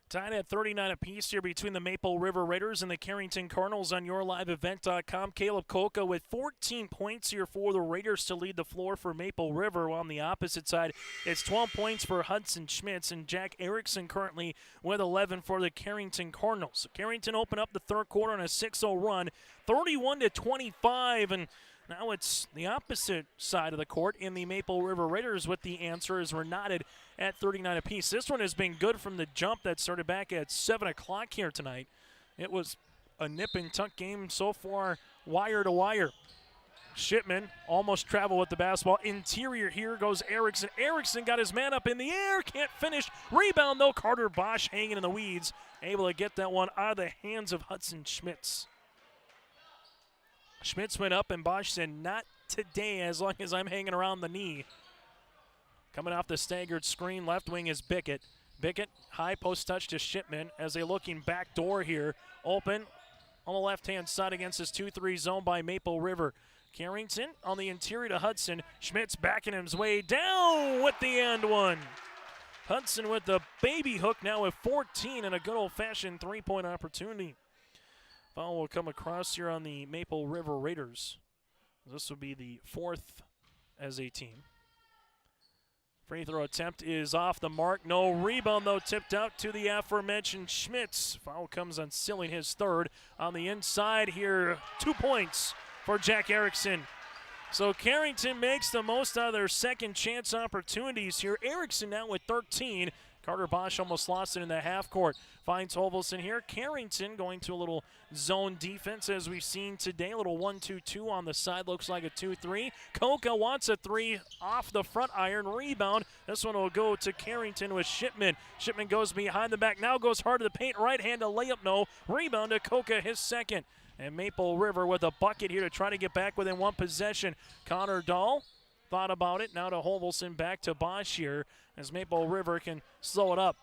[SPEAKER 2] Tied at 39 apiece here between the Maple River Raiders and the Carrington Cardinals on YourLiveEvent.com. Caleb Coca with 14 points here for the Raiders to lead the floor for Maple River. While on the opposite side, it's 12 points for Hudson Schmitz, and Jack Erickson currently with 11 for the Carrington Cardinals. Carrington opened up the third quarter on a 6-0 run, 31-25, and now it's the opposite side of the court in the Maple River Raiders with the answer, as we're knotted at 39 apiece. This one has been good from the jump that started back at 7 o'clock here tonight. It was a nip and tuck game so far, wire to wire. Shipman almost traveled with the basketball. Interior here goes Erickson. Erickson got his man up in the air, can't finish. Rebound though, Carter Bosch hanging in the weeds, able to get that one out of the hands of Hudson Schmitz. Schmitz went up and Bosch said, not today, as long as I'm hanging around the knee. Coming off the staggered screen, left wing is Bickett. Bickett, high post touch to Shipman as they looking back door here. Open on the left-hand side against this 2-3 zone by Maple River. Carrington on the interior to Hudson. Schmitz backing his way down with the and one. Hudson with the baby hook now with 14 and a good old-fashioned three-point opportunity. Foul will come across here on the Maple River Raiders. This will be the fourth as a team. Free throw attempt is off the mark. No rebound, though, tipped out to the aforementioned Schmitz. Foul comes on Silling, his third. On the inside here, 2 points for Jack Erickson. So Carrington makes the most out of their second chance opportunities here. Erickson now with 13. Carter Bosch almost lost it in the half court. Finds Hovelson here. Carrington going to a little zone defense as we've seen today. A little 1-2-2 on the side. Looks like a 2-3. Koka wants a three off the front iron. Rebound. This one will go to Carrington with Shipman. Shipman goes behind the back. Now goes hard to the paint. Right hand to layup. No. Rebound to Koka, his second. And Maple River with a bucket here to try to get back within one possession. Connor Dahl thought about it. Now to Hovelson, back to Bosch here as Maple River can slow it up.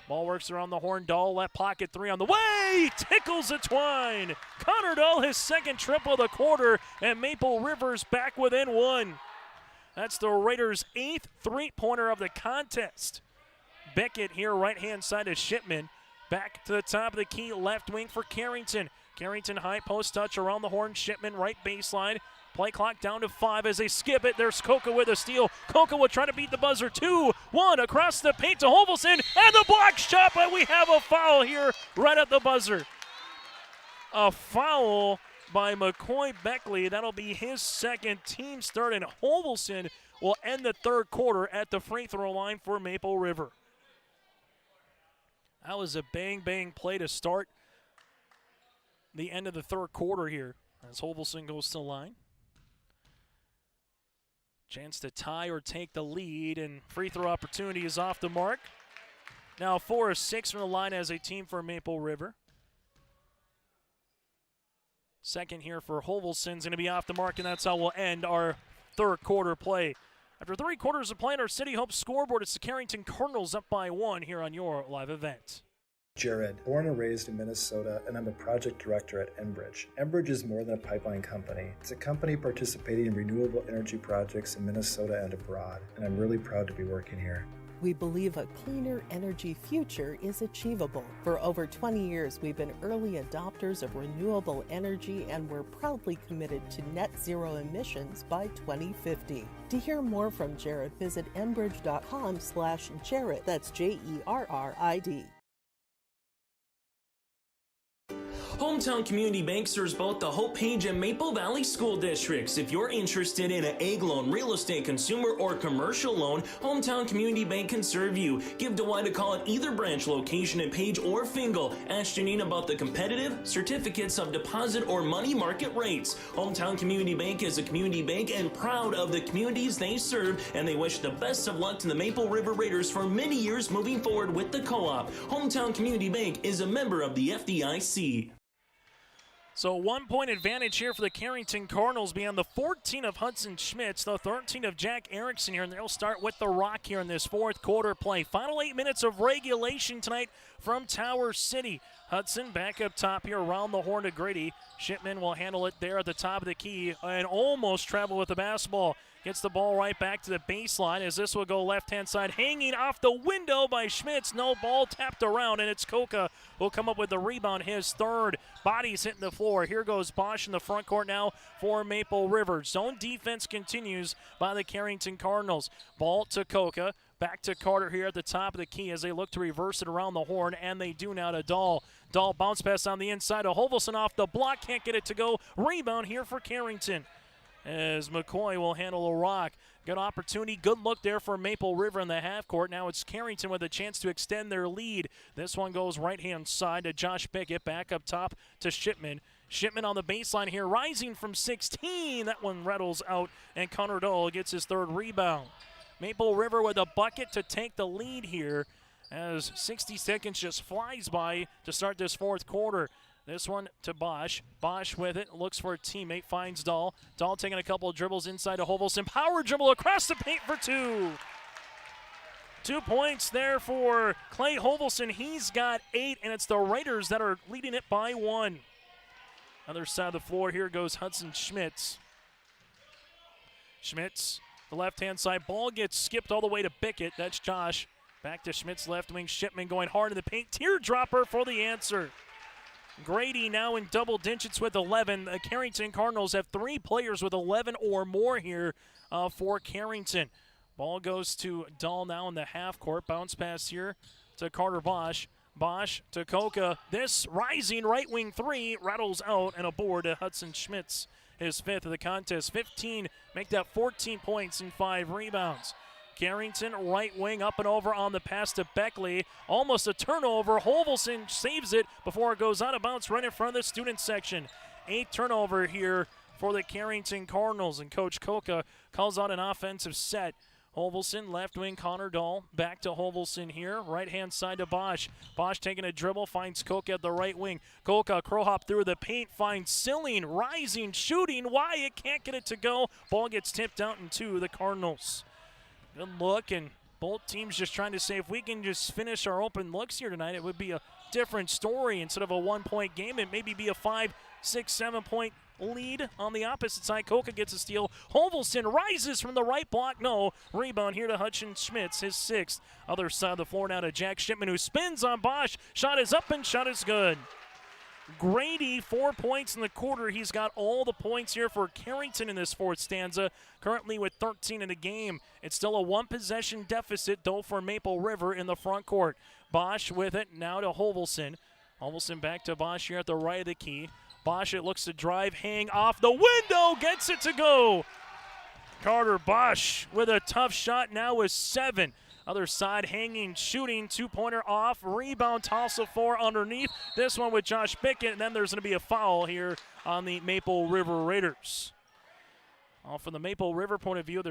[SPEAKER 2] Ball works around the horn. Dahl left pocket three on the way. Tickles the twine. Connor Dahl his second triple of the quarter, and Maple River's back within one. That's the Raiders' 8th three-pointer of the contest. Beckett here, right-hand side of Shipman. Back to the top of the key, left wing for Carrington. Carrington high post touch around the horn. Shipman right baseline. Play clock down to 5 as they skip it. There's Koka with a steal. Koka will try to beat the buzzer. 2-1 across the paint to Hovelson, and the block shot, but we have a foul here right at the buzzer. A foul by McCoy Beckley. That'll be his second, team start, and Hovelson will end the third quarter at the free throw line for Maple River. That was a bang-bang play to start the end of the third quarter here as Hovelson goes to the line. Chance to tie or take the lead, and free throw opportunity is off the mark. Now 4 of 6 from the line as a team for Maple River. Second here for Hovelson is going to be off the mark, and that's how we'll end our third quarter play. After 3 quarters of play on our City Hope scoreboard, it's the Carrington Cardinals up by 1 here on your live event.
[SPEAKER 15] Jared, born and raised in Minnesota, and I'm a project director at Enbridge. Enbridge is more than a pipeline company. It's a company participating in renewable energy projects in Minnesota and abroad, and I'm really proud to be working here.
[SPEAKER 16] We believe a cleaner energy future is achievable. For over 20 years, we've been early adopters of renewable energy, and we're proudly committed to net zero emissions by 2050. To hear more from Jared, visit enbridge.com/Jared. That's Jerrid.
[SPEAKER 17] Hometown Community Bank serves both the Hope Page and Maple Valley School Districts. If you're interested in an egg loan, real estate, consumer, or commercial loan, Hometown Community Bank can serve you. Give DeWitt a call at either branch location in Page or Fingal. Ask Janine about the competitive certificates of deposit or money market rates. Hometown Community Bank is a community bank and proud of the communities they serve, and they wish the best of luck to the Maple River Raiders for many years moving forward with the co-op. Hometown Community Bank is a member of the FDIC.
[SPEAKER 2] So 1 point advantage here for the Carrington Cardinals beyond the 14 of Hudson Schmitz, the 13 of Jack Erickson here, and they'll start with the rock here in this fourth quarter play. Final 8 minutes of regulation tonight from Tower City. Hudson back up top here around the horn to Grady. Shipman will handle it there at the top of the key and almost travel with the basketball. Gets the ball right back to the baseline as this will go left-hand side, hanging off the window by Schmitz. No ball tapped around, and it's Koka who'll come up with the rebound, his third. Bodies hitting the floor. Here goes Bosch in the front court now for Maple River. Zone defense continues by the Carrington Cardinals. Ball to Koka. Back to Carter here at the top of the key as they look to reverse it around the horn, and they do now to Dahl. Dahl bounce pass on the inside to Hovelson off the block. Can't get it to go. Rebound here for Carrington as McCoy will handle a rock. Good opportunity, good look there for Maple River in the half court. Now it's Carrington with a chance to extend their lead. This one goes right-hand side to Josh Pickett, back up top to Shipman. Shipman on the baseline here, rising from 16. That one rattles out, and Connor Dahl gets his third rebound. Maple River with a bucket to take the lead here as 60 seconds just flies by to start this fourth quarter. This one to Bosch. Bosch with it, looks for a teammate, finds Dahl. Dahl taking a couple of dribbles inside to Hovelson. Power dribble across the paint for 2. 2 points there for Clay Hovelson. He's got 8, and it's the Raiders that are leading it by 1. Other side of the floor, here goes Hudson Schmitz. Schmitz, the left-hand side. Ball gets skipped all the way to Bickett. That's Josh. Back to Schmitz, left wing. Shipman going hard in the paint. Teardropper for the answer. Grady now in double digits with 11. The Carrington Cardinals have 3 players with 11 or more here for Carrington. Ball goes to Dahl now in the half court. Bounce pass here to Carter Bosch. Bosch to Koka. This rising right wing 3 rattles out and a board to Hudson Schmitz. his 5th of the contest. 15, make that 14 points and 5 rebounds. Carrington, right wing, up and over on the pass to Beckley. Almost a turnover. Hovelson saves it before it goes out of bounds right in front of the student section. 8th turnover here for the Carrington Cardinals, and Coach Koka calls out an offensive set. Hovelson, left wing, Connor Dahl. Back to Hovelson here. Right-hand side to Bosch. Bosch taking a dribble, finds Koka at the right wing. Koka, crow hop through the paint, finds Silling, rising, shooting. Wyatt can't get it to go. Ball gets tipped out into the Cardinals. Good look, and both teams just trying to say if we can just finish our open looks here tonight, it would be a different story. Instead of a 1-point game, it maybe be a 5, 6, 7-point lead on the opposite side. Koka gets a steal. Hovelson rises from the right block. No. Rebound here to Hutchin Schmitz, his 6th. Other side of the floor now to Jack Shipman, who spins on Bosch. Shot is up and shot is good. Grady, 4 points in the quarter. He's got all the points here for Carrington in this 4th stanza, currently with 13 in the game. It's still a 1-possession deficit, though, for Maple River in the front court. Bosch with it now to Hovelson. Hovelson back to Bosch here at the right of the key. Bosch, it looks to drive, hang off the window, gets it to go. Carter Bosch with a tough shot now with 7. Other side hanging, shooting, 2-pointer off, rebound, toss of 4 underneath. This one with Josh Bickett, and then there's going to be a foul here on the Maple River Raiders. From the Maple River point of view,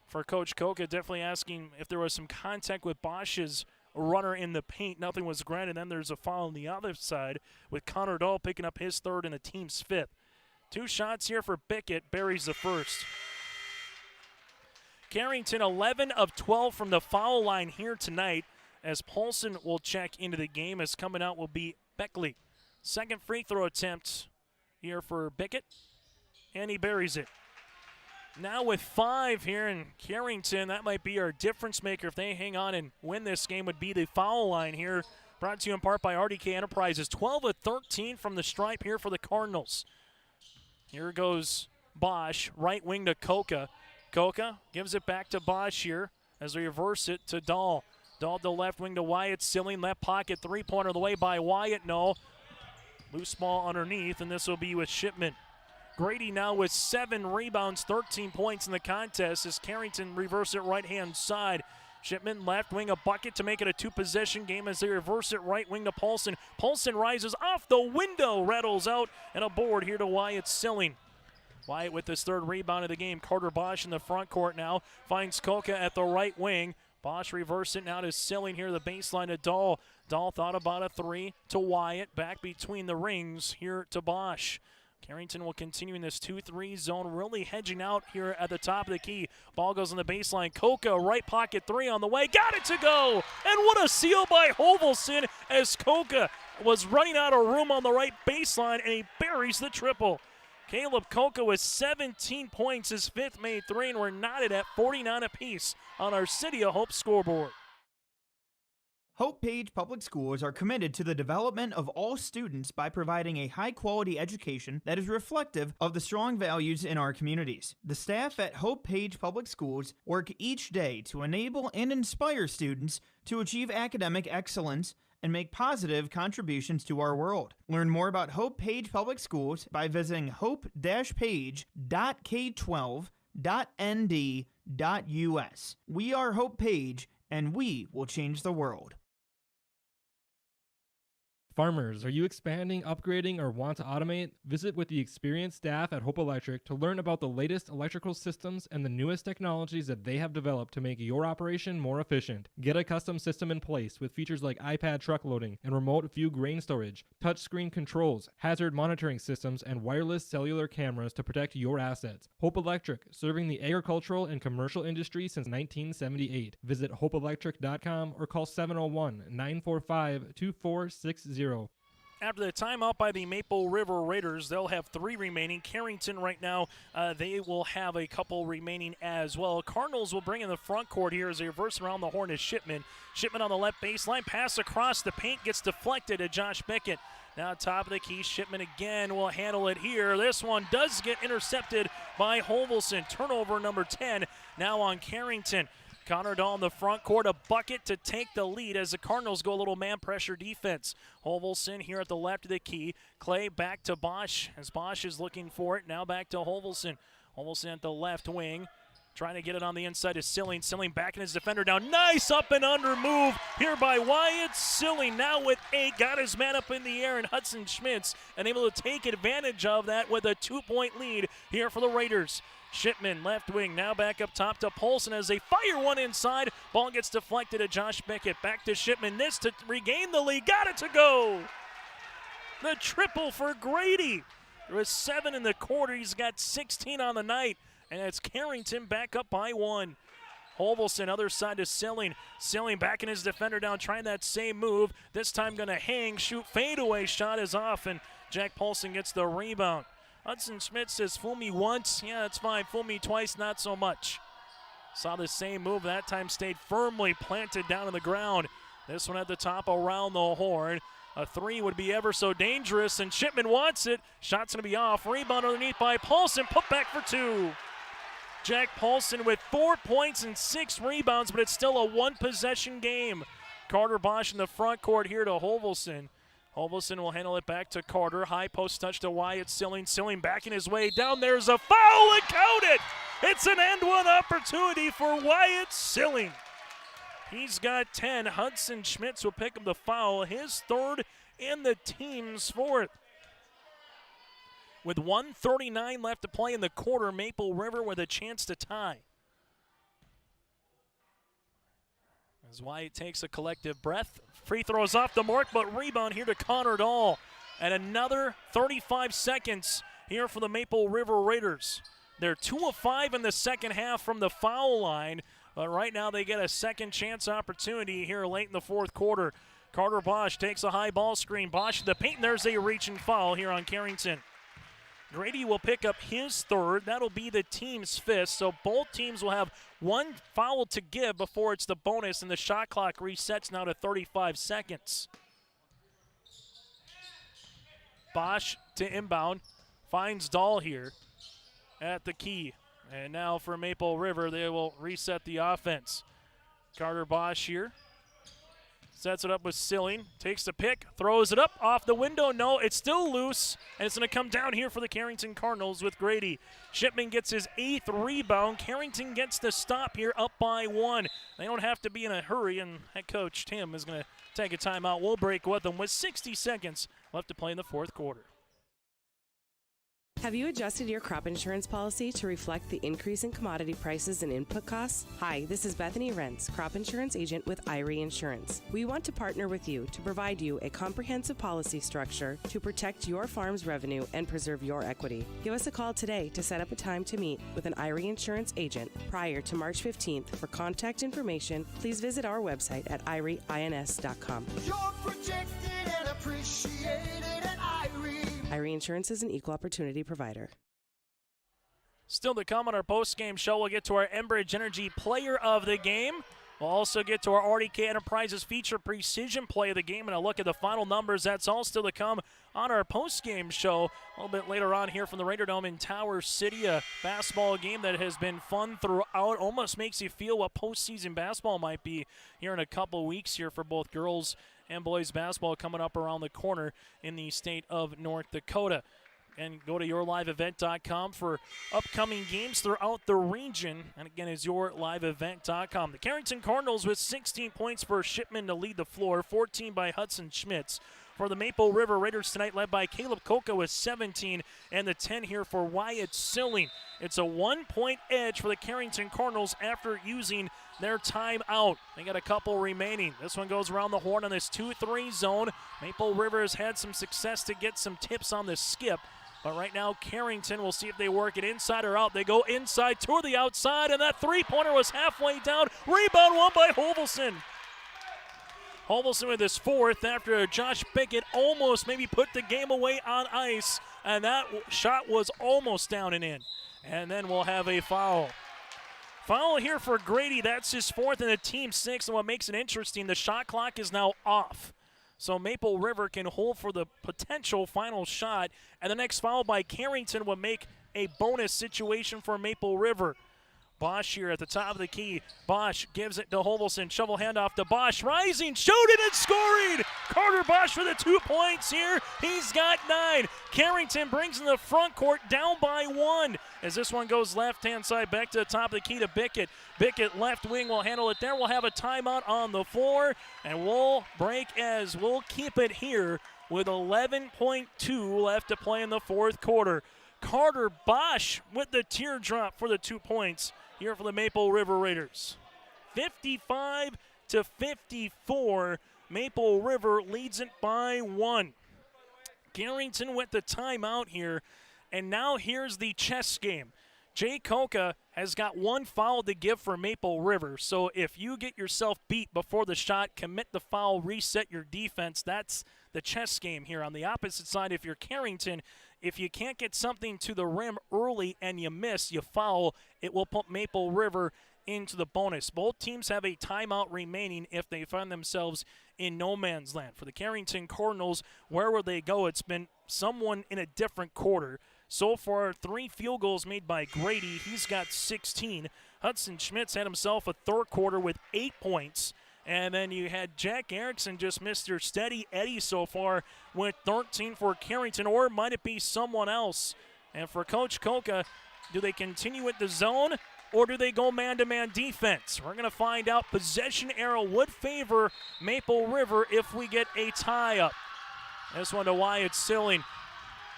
[SPEAKER 2] for Coach Koka, definitely asking if there was some contact with Bosch's runner in the paint. Nothing was granted. Then there's a foul on the other side with Connor Dahl picking up his 3rd and the team's 5th. 2 shots here for Bickett, buries the 1st. Carrington 11 of 12 from the foul line here tonight, as Paulson will check into the game, as coming out will be Beckley. 2nd free throw attempt here for Bickett, and he buries it. Now with 5 here in Carrington, that might be our difference maker if they hang on and win this game, would be the foul line here. Brought to you in part by RDK Enterprises. 12 of 13 from the stripe here for the Cardinals. Here goes Bosch, right wing to Koka. Koka gives it back to Bosch here as we reverse it to Dahl. Dahl to left wing to Wyatt. Silling, left pocket, 3-pointer the way by Wyatt. No. Loose ball underneath, and this will be with Shipman. Grady now with 7 rebounds, 13 points in the contest as Carrington reverse it right-hand side. Shipman left wing, a bucket to make it a 2-possession game as they reverse it right wing to Paulson. Paulson rises off the window, rattles out, and a board here to Wyatt Silling. Wyatt with his 3rd rebound of the game. Carter Bosch in the front court now. Finds Koka at the right wing. Bosch reverse it now to Silling here, the baseline to Dahl. Dahl thought about a 3 to Wyatt. Back between the rings here to Bosch. Carrington will continue in this 2-3 zone, really hedging out here at the top of the key. Ball goes on the baseline. Koka, right pocket 3 on the way. Got it to go! And what a steal by Hovelson as Koka was running out of room on the right baseline, and he buries the triple. Caleb Koka with 17 points, his 5th made 3, and we're knotted at 49 apiece on our City of Hope scoreboard.
[SPEAKER 7] Hope Page Public Schools are committed to the development of all students by providing a high-quality education that is reflective of the strong values in our communities. The staff at Hope Page Public Schools work each day to enable and inspire students to achieve academic excellence and make positive contributions to our world. Learn more about Hope Page Public Schools by visiting hope-page.k12.nd.us. We are Hope Page, and we will change the world.
[SPEAKER 18] Farmers, are you expanding, upgrading, or want to automate? Visit with the experienced staff at Hope Electric to learn about the latest electrical systems and the newest technologies that they have developed to make your operation more efficient. Get a custom system in place with features like iPad truck loading and remote view grain storage, touchscreen controls, hazard monitoring systems, and wireless cellular cameras to protect your assets. Hope Electric, serving the agricultural and commercial industry since 1978. Visit hopeelectric.com or call 701-945-2460.
[SPEAKER 2] After the timeout by the Maple River Raiders, they'll have 3 remaining. Carrington right now, they will have a couple remaining as well. Cardinals will bring in the front court here as they reverse around the horn to Shipman. Shipman on the left baseline, pass across the paint, gets deflected to Josh Bickett. Now top of the key, Shipman again will handle it here. This one does get intercepted by Hovelson. Turnover number 10 now on Carrington. Connor Dahl in the front court, a bucket to take the lead as the Cardinals go a little man pressure defense. Hovelson here at the left of the key. Clay back to Bosch as Bosch is looking for it. Now back to Hovelson. Hovelson at the left wing. Trying to get it on the inside to Silling. Silling backing his defender down. Nice up and under move here by Wyatt Silling. Now with 8, got his man up in the air, and Hudson Schmitz and able to take advantage of that with a 2-point lead here for the Raiders. Shipman, left wing, now back up top to Polson as they fire one inside. Ball gets deflected to Josh Beckett. Back to Shipman. This to regain the lead. Got it to go. The triple for Grady. There was 7 in the quarter. He's got 16 on the night. And it's Carrington back up by 1. Hovelson, other side to Silling. Silling backing his defender down, trying that same move. This time going to hang, shoot, fadeaway shot is off, and Jack Paulson gets the rebound. Hudson Schmidt says, fool me once, yeah, that's fine. Fool me twice, not so much. Saw the same move, that time stayed firmly planted down on the ground. This one at the top around the horn. A 3 would be ever so dangerous, and Shipman wants it. Shot's going to be off. Rebound underneath by Paulson. Put back for 2. Jack Paulson with 4 points and 6 rebounds, but it's still a 1-possession game. Carter Bosch in the front court here to Hovelson. Hovelson will handle it back to Carter. High post touch to Wyatt Silling. Silling backing his way down. There's a foul and count it. It's an end-one opportunity for Wyatt Silling. He's got 10. Hudson Schmitz will pick up the foul, his 3rd and the team's 4th. With 1:39 left to play in the quarter, Maple River with a chance to tie. As Wyatt takes a collective breath. Free throws off the mark, but rebound here to Connor Dahl. And another 35 seconds here for the Maple River Raiders. They're 2 of 5 in the second half from the foul line, but right now they get a second chance opportunity here late in the 4th quarter. Carter Bosch takes a high ball screen. Bosch to the paint, and there's a reaching foul here on Carrington. Grady will pick up his 3rd. That'll be the team's 5th, so both teams will have 1 foul to give before it's the bonus, and the shot clock resets now to 35 seconds. Bosch to inbound, finds Dahl here at the key. And now for Maple River, they will reset the offense. Carter Bosch here. Sets it up with Silling, takes the pick, throws it up off the window. No, it's still loose, and it's going to come down here for the Carrington Cardinals with Grady. Shipman gets his 8th rebound. Carrington gets the stop here, up by 1. They don't have to be in a hurry, and head coach Tim is going to take a timeout. We'll break with them with 60 seconds left to play in the 4th quarter.
[SPEAKER 19] Have you adjusted your crop insurance policy to reflect the increase in commodity prices and input costs? Hi, this is Bethany Rentz, crop insurance agent with IRE Insurance. We want to partner with you to provide you a comprehensive policy structure to protect your farm's revenue and preserve your equity. Give us a call today to set up a time to meet with an IRE Insurance agent prior to March 15th. For contact information, please visit our website at ireins.com.
[SPEAKER 20] You're protected and appreciated at IRE.
[SPEAKER 19] IRE Insurance is an equal opportunity provider.
[SPEAKER 2] Still to come on our post-game show, we'll get to our Enbridge Energy Player of the Game. We'll also get to our RDK Enterprises Feature Precision Play of the Game and a look at the final numbers. That's all still to come on our post-game show a little bit later on here from the Raider Dome in Tower City. A basketball game that has been fun throughout. Almost makes you feel what postseason basketball might be here in a couple weeks here for both girls and boys basketball coming up around the corner in the state of North Dakota. And go to yourliveevent.com for upcoming games throughout the region. And again, is yourliveevent.com. The Carrington Cardinals with 16 points for Shipman to lead the floor, 14 by Hudson Schmitz. For the Maple River Raiders tonight, led by Caleb Koka with 17, and the 10 here for Wyatt Silling. It's a 1-point edge for the Carrington Cardinals after using their timeout. They got a couple remaining. This one goes around the horn on this 2-3 zone. Maple River has had some success to get some tips on the skip. But right now, Carrington will see if they work it inside or out. They go inside to the outside, and that three-pointer was halfway down. Rebound won by Hovelson. Hovelson with his 4th after Josh Bickett almost maybe put the game away on ice, and that shot was almost down and in. And then we'll have a foul. Foul here for Grady. That's his 4th and the team 6th, and what makes it interesting, the shot clock is now off. So Maple River can hold for the potential final shot, and the next foul by Carrington will make a bonus situation for Maple River. Bosch here at the top of the key. Bosch gives it to Hovelson. Shovel handoff to Bosch. Rising, shooting and scoring. Carter Bosch for the 2 points here. He's got 9. Carrington brings in the front court down by 1. As this one goes left-hand side back to the top of the key to Bickett. Bickett left wing will handle it there. We'll have a timeout on the floor, and we'll break as we'll keep it here with 11.2 left to play in the fourth quarter. Carter Bosch with the teardrop for the 2 points here for the Maple River Raiders. 55-54. Maple River leads it by 1. Carrington with the timeout here. And now here's the chess game. Jay Koka has got 1 foul to give for Maple River. So if you get yourself beat before the shot, commit the foul, reset your defense. That's the chess game here. On the opposite side, if you're Carrington, if you can't get something to the rim early and you miss, you foul, it will put Maple River into the bonus. Both teams have a timeout remaining if they find themselves in no man's land. For the Carrington Cardinals, where will they go? It's been someone in a different quarter. So far, 3 field goals made by Grady. He's got 16. Hudson Schmitz had himself a third quarter with 8 points. And then you had Jack Erickson, just Mr. Steady Eddie so far with 13 for Carrington, or might it be someone else? And for Coach Koka, do they continue with the zone, or do they go man-to-man defense? We're going to find out. Possession arrow would favor Maple River if we get a tie-up. This one to Wyatt Silling.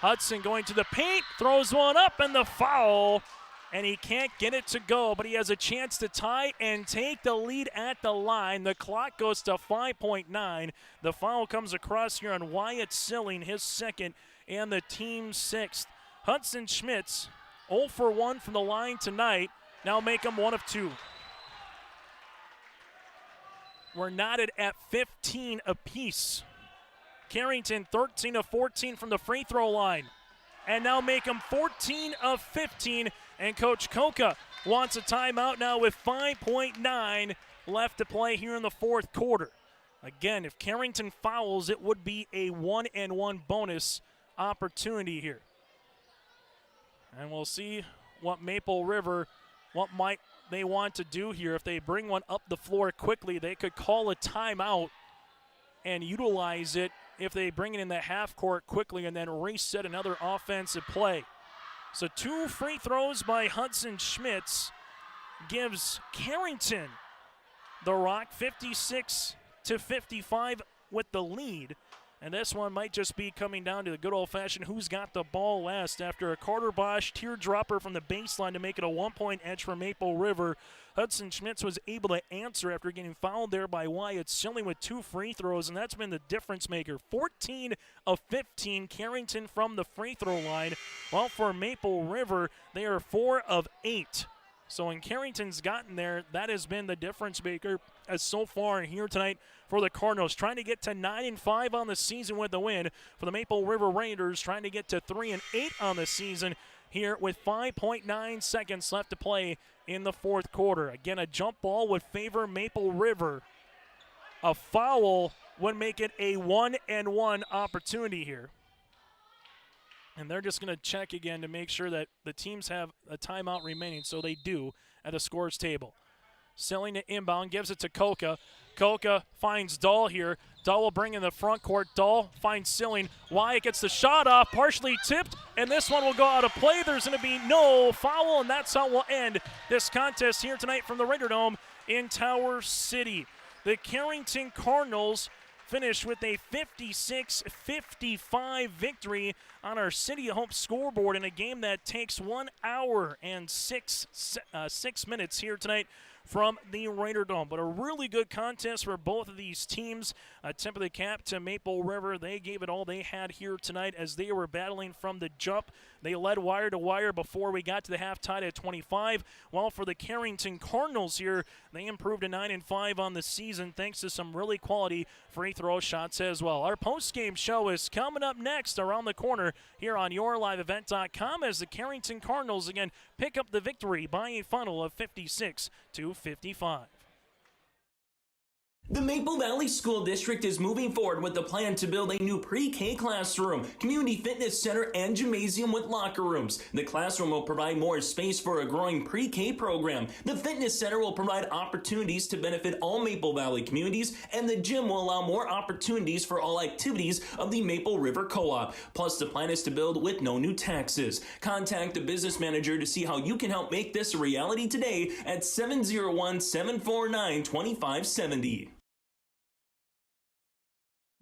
[SPEAKER 2] Hudson going to the paint, throws one up, and the foul. And he can't get it to go, but he has a chance to tie and take the lead at the line. The clock goes to 5.9. The foul comes across here on Wyatt Silling, his second, and the team's 6th. Hudson Schmitz, 0 for 1 from the line tonight. Now make him 1 of 2. We're knotted at 15 apiece. Carrington, 13 of 14 from the free throw line. And now make him 14 of 15. And Coach Koka wants a timeout now with 5.9 left to play here in the fourth quarter. Again, if Carrington fouls, it would be a 1-and-1 bonus opportunity here. And we'll see what Maple River, what might they want to do here. If they bring one up the floor quickly, they could call a timeout and utilize it if they bring it in the half court quickly and then reset another offensive play. So 2 free throws by Hudson Schmitz gives Carrington the rock, 56-55 with the lead. And this one might just be coming down to the good old-fashioned who's got the ball last after a Carter Bosch teardropper from the baseline to make it a 1-point edge for Maple River. Hudson Schmitz was able to answer after getting fouled there by Wyatt Silling with 2 free throws, and that's been the difference maker. 14 of 15, Carrington from the free throw line. While for Maple River, they are 4 of 8. So when Carrington's gotten there, that has been the difference maker as so far here tonight for the Cardinals. Trying to get to 9-5 on the season with the win. For the Maple River Raiders, trying to get to 3-8 on the season here with 5.9 seconds left to play in the fourth quarter. Again, a jump ball would favor Maple River. A foul would make it a 1-and-1 opportunity here. And they're just going to check again to make sure that the teams have a timeout remaining, so they do at the scores table. Silling to inbound, gives it to Koka. Koka finds Dahl here. Dahl will bring in the front court. Dahl finds Silling. Wyatt gets the shot off, partially tipped, and this one will go out of play. There's going to be no foul, and that's how we'll end this contest here tonight from the Raider Dome in Tower City. The Carrington Cardinals finish with a 56-55 victory on our City of Hope scoreboard in a game that takes 1 hour and 6 minutes here tonight from the Raider Dome. But a really good contest for both of these teams. A tip of the cap to Maple River. They gave it all they had here tonight as they were battling from the jump. They led wire to wire before we got to the half tied at 25. While for the Carrington Cardinals here, they improved to 9-5 on the season thanks to some really quality free throw shots as well. Our post-game show is coming up next around the corner here on YourLiveEvent.com as the Carrington Cardinals again pick up the victory by a final of 56-55.
[SPEAKER 17] The Maple Valley School District is moving forward with the plan to build a new pre-K classroom, community fitness center, and gymnasium with locker rooms. The classroom will provide more space for a growing pre-K program. The fitness center will provide opportunities to benefit all Maple Valley communities, and the gym will allow more opportunities for all activities of the Maple River Co-op. Plus, the plan is to build with no new taxes. Contact the business manager to see how you can help make this a reality today at 701-749-2570.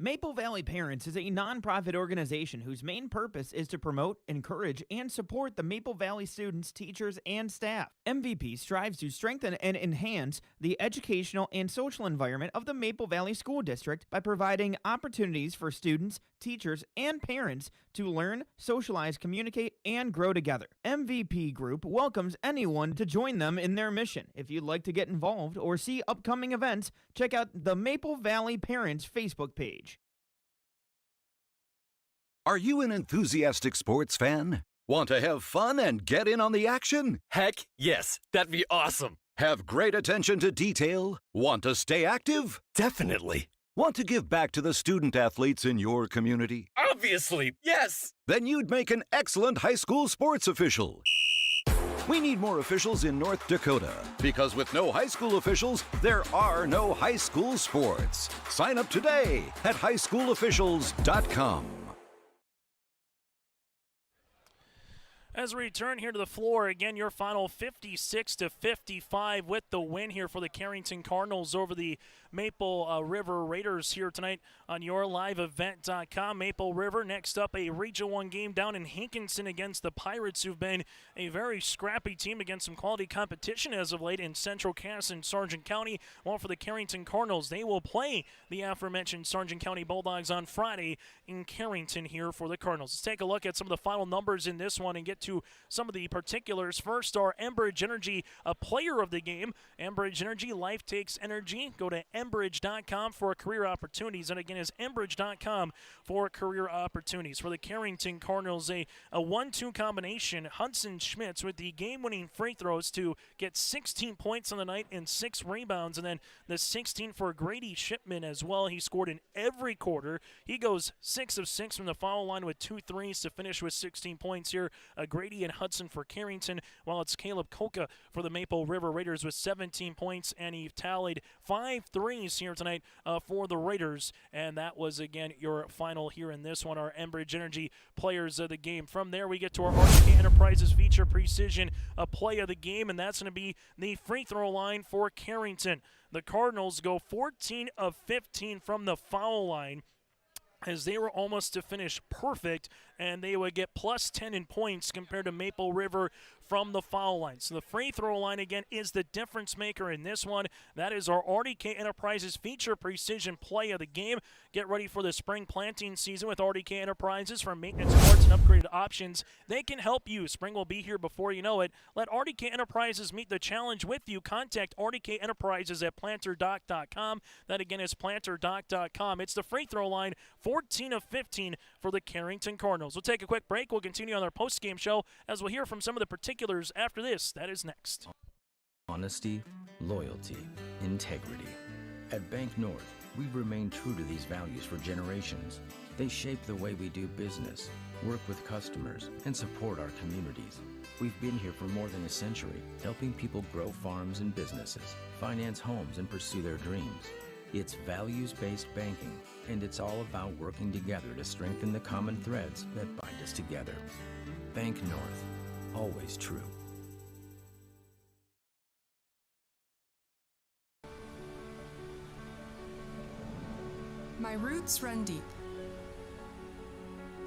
[SPEAKER 7] Maple Valley Parents is a nonprofit organization whose main purpose is to promote, encourage, and support the Maple Valley students, teachers, and staff. MVP strives to strengthen and enhance the educational and social environment of the Maple Valley School District by providing opportunities for students, teachers, and parents to learn, socialize, communicate, and grow together. MVP Group welcomes anyone to join them in their mission. If you'd like to get involved or see upcoming events, check out the Maple Valley Parents Facebook page.
[SPEAKER 21] Are you an enthusiastic sports fan? Want to have fun and get in on the action?
[SPEAKER 22] Heck yes, that'd be awesome.
[SPEAKER 21] Have great attention to detail? Want to stay active?
[SPEAKER 22] Definitely.
[SPEAKER 21] Want to give back to the student athletes in your community?
[SPEAKER 22] Obviously, yes.
[SPEAKER 21] Then you'd make an excellent high school sports official. We need more officials in North Dakota because with no high school officials, there are no high school sports. Sign up today at highschoolofficials.com.
[SPEAKER 2] As we return here to the floor, again, your final 56-55 with the win here for the Carrington Cardinals over the Maple River Raiders here tonight on yourliveevent.com. Maple River next up, a Region 1 game down in Hankinson against the Pirates, who've been a very scrappy team against some quality competition as of late in Central Cass and Sargent County. Well, for the Carrington Cardinals, they will play the aforementioned Sargent County Bulldogs on Friday in Carrington here for the Cardinals. Let's take a look at some of the final numbers in this one and get to some of the particulars. First, our Enbridge Energy, a player of the game. Enbridge Energy, life takes energy. Go to Enbridge.com for career opportunities. And again, is Enbridge.com for career opportunities. For the Carrington Cardinals, a 1-2 combination. Hudson Schmitz with the game-winning free throws to get 16 points on the night and 6 rebounds. And then the 16 for Grady Shipman as well. He scored in every quarter. He goes 6 of 6 from the foul line with 2 threes to finish with 16 points here. Grady and Hudson for Carrington, while it's Caleb Koka for the Maple River Raiders with 17 points, and he tallied 5 threes here tonight for the Raiders, and that was, again, your final here in this one, our Enbridge Energy players of the game. From there, we get to our RDK Enterprises feature precision, a play of the game, and that's going to be the free throw line for Carrington. The Cardinals go 14 of 15 from the foul line, as they were almost to finish perfect, and they would get plus 10 in points compared to Maple River from the foul line. So the free throw line, again, is the difference maker in this one. That is our RDK Enterprises feature precision play of the game. Get ready for the spring planting season with RDK Enterprises. For maintenance parts and upgraded options, they can help you. Spring will be here before you know it. Let RDK Enterprises meet the challenge with you. Contact RDK Enterprises at planterdoc.com. That, again, is planterdoc.com. It's the free throw line, 14 of 15 for the Carrington Cardinals. We'll take a quick break. We'll continue on our post-game show as we'll hear from some of the particulars after this. That is next.
[SPEAKER 1] Honesty, loyalty, integrity. At Bank North, we've remained true to these values for generations. They shape the way we do business, work with customers, and support our communities. We've been here for more than a century, helping people grow farms and businesses, finance homes, and pursue their dreams. It's values-based banking, and it's all about working together to strengthen the common threads that bind us together. Bank North, always true.
[SPEAKER 3] My roots run deep.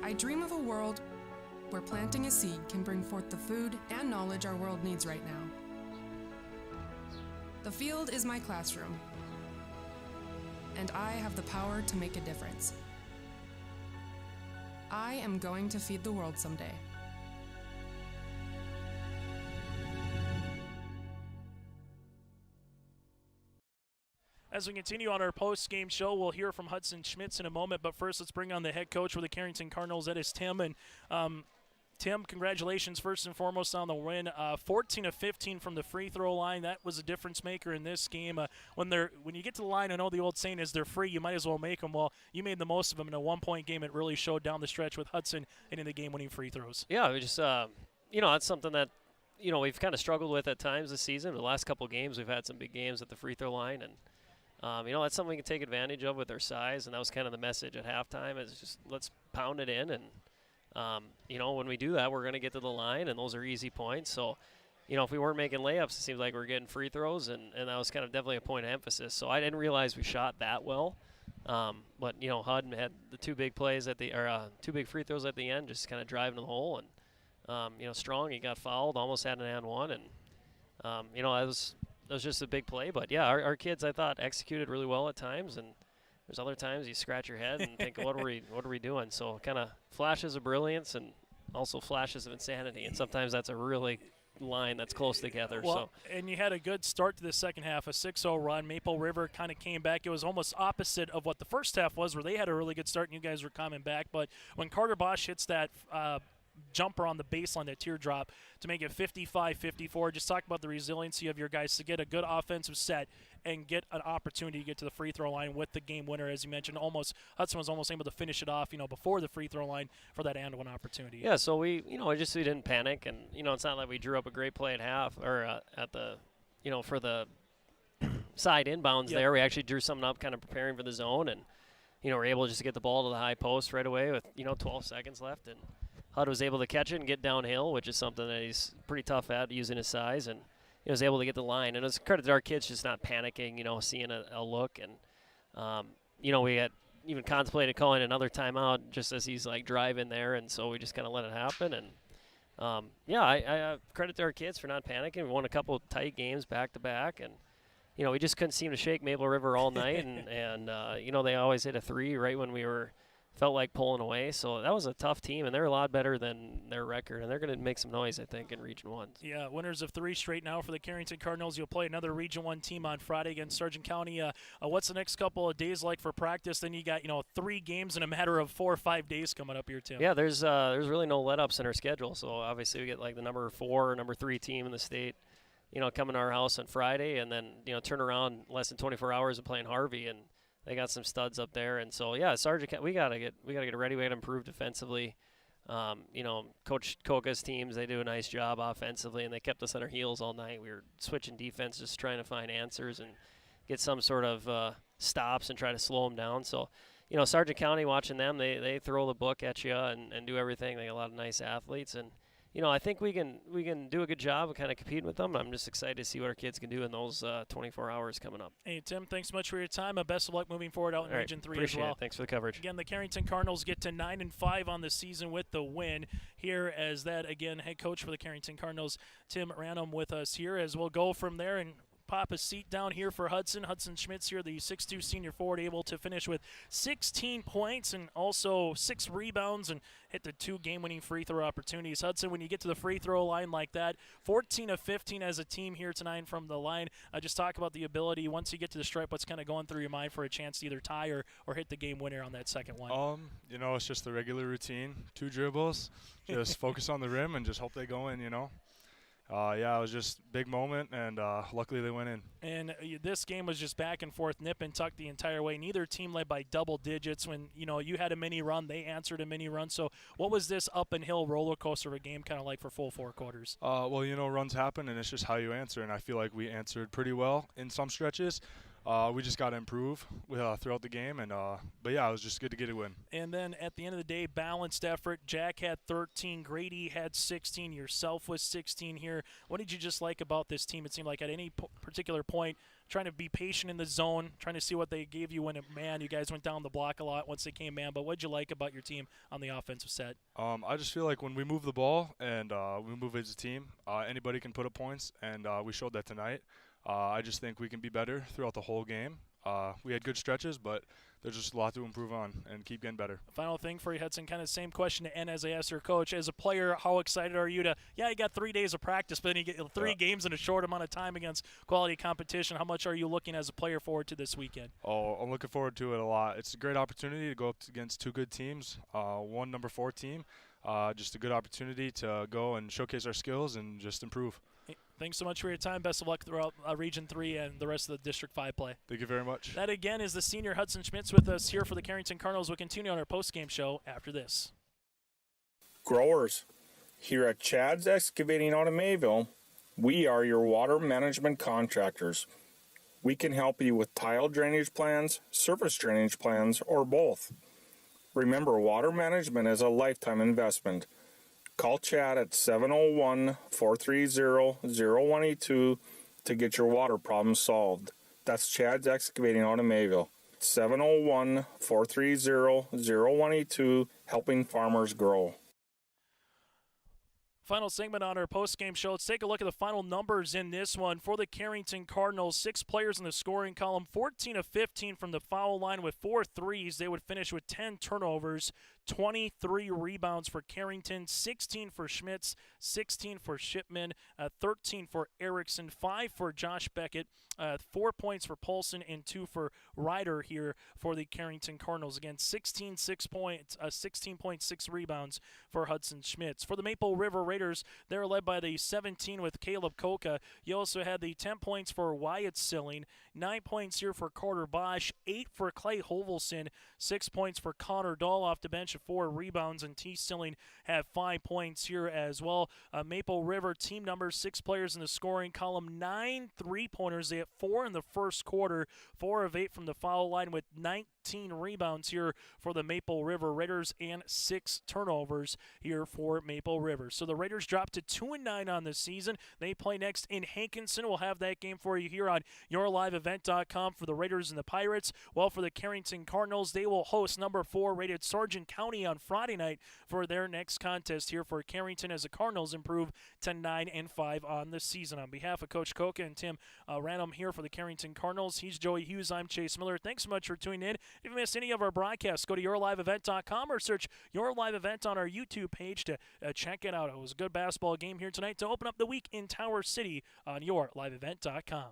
[SPEAKER 3] I dream of a world where planting a seed can bring forth the food and knowledge our world needs right now. The field is my classroom, and I have the power to make a difference. I am going to feed the world someday.
[SPEAKER 2] As we continue on our post-game show, we'll hear from Hudson Schmitz in a moment, but first let's bring on the head coach for the Carrington Cardinals, that is Tim. And Tim, congratulations first and foremost on the win. 14 of 15 from the free throw line. That was a difference maker in this game. When you get to the line, I know the old saying is they're free, you might as well make them. Well, you made the most of them in a one-point game. It really showed down the stretch with Hudson hitting the game-winning free throws.
[SPEAKER 4] Yeah, we just that's something that we've kind of struggled with at times this season. The last couple games, we've had some big games at the free throw line, and that's something we can take advantage of with our size. And that was kind of the message at halftime: is just let's pound it in and. When we do that, we're going to get to the line, and those are easy points. So, if we weren't making layups, it seems like we're getting free throws, and that was kind of definitely a point of emphasis. So I didn't realize we shot that well. But Hud had the two big plays two big free throws at the end, just kind of driving to the hole. And, Strong, he got fouled, almost had an and one. And, that was just a big play. But, yeah, our kids, I thought, executed really well at times. And there's other times you scratch your head and think, what are we doing? So kind of flashes of brilliance and also flashes of insanity. And sometimes that's a really line that's close together.
[SPEAKER 2] Well, and you had a good start to the second half, a 6-0 run. Maple River kind of came back. It was almost opposite of what the first half was, where they had a really good start and you guys were coming back. But when Carter Bosch hits that jumper on the baseline, that teardrop, to make it 55-54, just talk about the resiliency of your guys to get a good offensive set and get an opportunity to get to the free throw line with the game winner. As you mentioned, Hudson was almost able to finish it off, before the free throw line for that and one opportunity.
[SPEAKER 4] Yeah, so we didn't panic, and it's not like we drew up a great play at half or at the, for the side inbounds there. We actually drew something up, kind of preparing for the zone, and we're able just to get the ball to the high post right away with 12 seconds left, and Hud was able to catch it and get downhill, which is something that he's pretty tough at using his size, and he was able to get the line. And it's credit to our kids just not panicking, seeing a look. And, we had even contemplated calling another timeout just as he's, driving there, and so we just kind of let it happen. And, I credit to our kids for not panicking. We won a couple of tight games back-to-back, and, we just couldn't seem to shake Maple River all night. and they always hit a three right when we felt like pulling away. So that was a tough team, and they're a lot better than their record, and they're going to make some noise, I think, in Region 1.
[SPEAKER 2] Yeah, winners of 3 straight now for the Carrington Cardinals. You'll play another Region 1 team on Friday against Sargent County. What's the next couple of days like for practice? Then you got 3 games in a matter of 4 or 5 days coming up here, Tim.
[SPEAKER 4] Yeah, there's really no let-ups in our schedule. So obviously we get the number 4 or number 3 team in the state, coming to our house on Friday, and then turn around less than 24 hours and playing Harvey, and they got some studs up there. And so, yeah, Sargent, we gotta get ready. We gotta improve defensively. Coach Koka's teams, they do a nice job offensively, and they kept us on our heels all night. We were switching defense, just trying to find answers and get some sort of stops and try to slow them down. So, Sargent County, watching them, they throw the book at you and do everything. They got a lot of nice athletes, and I think we can do a good job of kind of competing with them. I'm just excited to see what our kids can do in those 24 hours coming up.
[SPEAKER 2] Hey, Tim, thanks so much for your time. Best of luck moving forward out in Region 3 as well.
[SPEAKER 4] Appreciate it. Thanks for the coverage.
[SPEAKER 2] Again, the Carrington Cardinals get to 9-5 on the season with the win. Here as that, again, head coach for the Carrington Cardinals, Tim Ranum, with us here as we'll go from there and pop a seat down here for Hudson. Hudson Schmitz here, the 6'2 senior forward, able to finish with 16 points and also 6 rebounds and hit the 2 game-winning free throw opportunities. Hudson, when you get to the free throw line like that, 14 of 15 as a team here tonight from the line. Just talk about the ability, once you get to the stripe, what's kind of going through your mind for a chance to either tie or hit the game winner on that second one?
[SPEAKER 5] It's just the regular routine, 2 dribbles, just focus on the rim and just hope they go in, it was just a big moment, and luckily they went in.
[SPEAKER 2] And this game was just back and forth, nip and tuck the entire way. Neither team led by double digits. When, you had a mini run, they answered a mini run. So what was this up and hill roller coaster of a game kind of like for full 4 quarters?
[SPEAKER 5] Runs happen, and it's just how you answer, and I feel like we answered pretty well in some stretches. We just got to improve throughout the game, and it was just good to get a win.
[SPEAKER 2] And then at the end of the day, balanced effort. Jack had 13, Grady had 16, yourself was 16 here. What did you just like about this team? It seemed like at any particular point, trying to be patient in the zone, trying to see what they gave you when you guys went down the block a lot once they came man. But what did you like about your team on the offensive set?
[SPEAKER 5] I just feel like when we move the ball and we move as a team, anybody can put up points, and we showed that tonight. I just think we can be better throughout the whole game. We had good stretches, but there's just a lot to improve on and keep getting better.
[SPEAKER 2] Final thing for you, Hudson, kind of same question to end as I asked your coach. As a player, how excited are you you got 3 days of practice, but then you get 3 games in a short amount of time against quality competition. How much are you looking as a player forward to this weekend?
[SPEAKER 5] I'm looking forward to it a lot. It's a great opportunity to go up against 2 good teams, one number 4 team. just a good opportunity to go and showcase our skills and just improve.
[SPEAKER 2] Hey, thanks so much for your time. Best of luck throughout Region 3 and the rest of the District 5 play.
[SPEAKER 5] Thank you very much.
[SPEAKER 2] That, again, is the senior Hudson Schmitz with us here for the Carrington Cardinals. We'll continue on our postgame show after this.
[SPEAKER 11] Growers, here at Chad's Excavating out of Mayville, we are your water management contractors. We can help you with tile drainage plans, surface drainage plans, or both. Remember, water management is a lifetime investment. Call Chad at 701-430-0182 to get your water problem solved. That's Chad's Excavating out of Mayville. 701-430-0182, helping farmers grow.
[SPEAKER 2] Final segment on our post-game show. Let's take a look at the final numbers in this one. For the Carrington Cardinals, 6 players in the scoring column, 14 of 15 from the foul line with 4 threes. They would finish with 10 turnovers, 23 rebounds for Carrington, 16 for Schmitz, 16 for Shipman, 13 for Erickson, 5 for Josh Beckett, 4 points for Polson, and 2 for Ryder here for the Carrington Cardinals. Again, 16.6 rebounds for Hudson Schmitz. For the Maple River Raiders, they're led by the 17 with Caleb Koka. You also had the 10 points for Wyatt Silling, 9 points here for Carter Bosch, 8 for Clay Hovelson, 6 points for Connor Dahl off the bench, 4 rebounds, and T. Silling had 5 points here as well. Maple River team numbers, 6 players in the scoring column, 9 3-pointers. They had 4 in the first quarter, 4 of 8 from the foul line with 19 rebounds here for the Maple River Raiders and 6 turnovers here for Maple River. So the Raiders dropped to 2-9 on the season. They play next in Hankinson. We'll have that game for you here on YourLiveEvent.com for the Raiders and the Pirates. Well, for the Carrington Cardinals, they will host number 4 rated Sargent County on Friday night for their next contest here for Carrington as the Cardinals improve to 9-5 on the season. On behalf of Coach Koka and Tim Ranum here for the Carrington Cardinals, he's Joey Hughes. I'm Chase Miller. Thanks so much for tuning in. If you missed any of our broadcasts, go to YourLiveEvent.com or search Your Live Event on our YouTube page to check it out. It was a good basketball game here tonight to open up the week in Tower City on YourLiveEvent.com.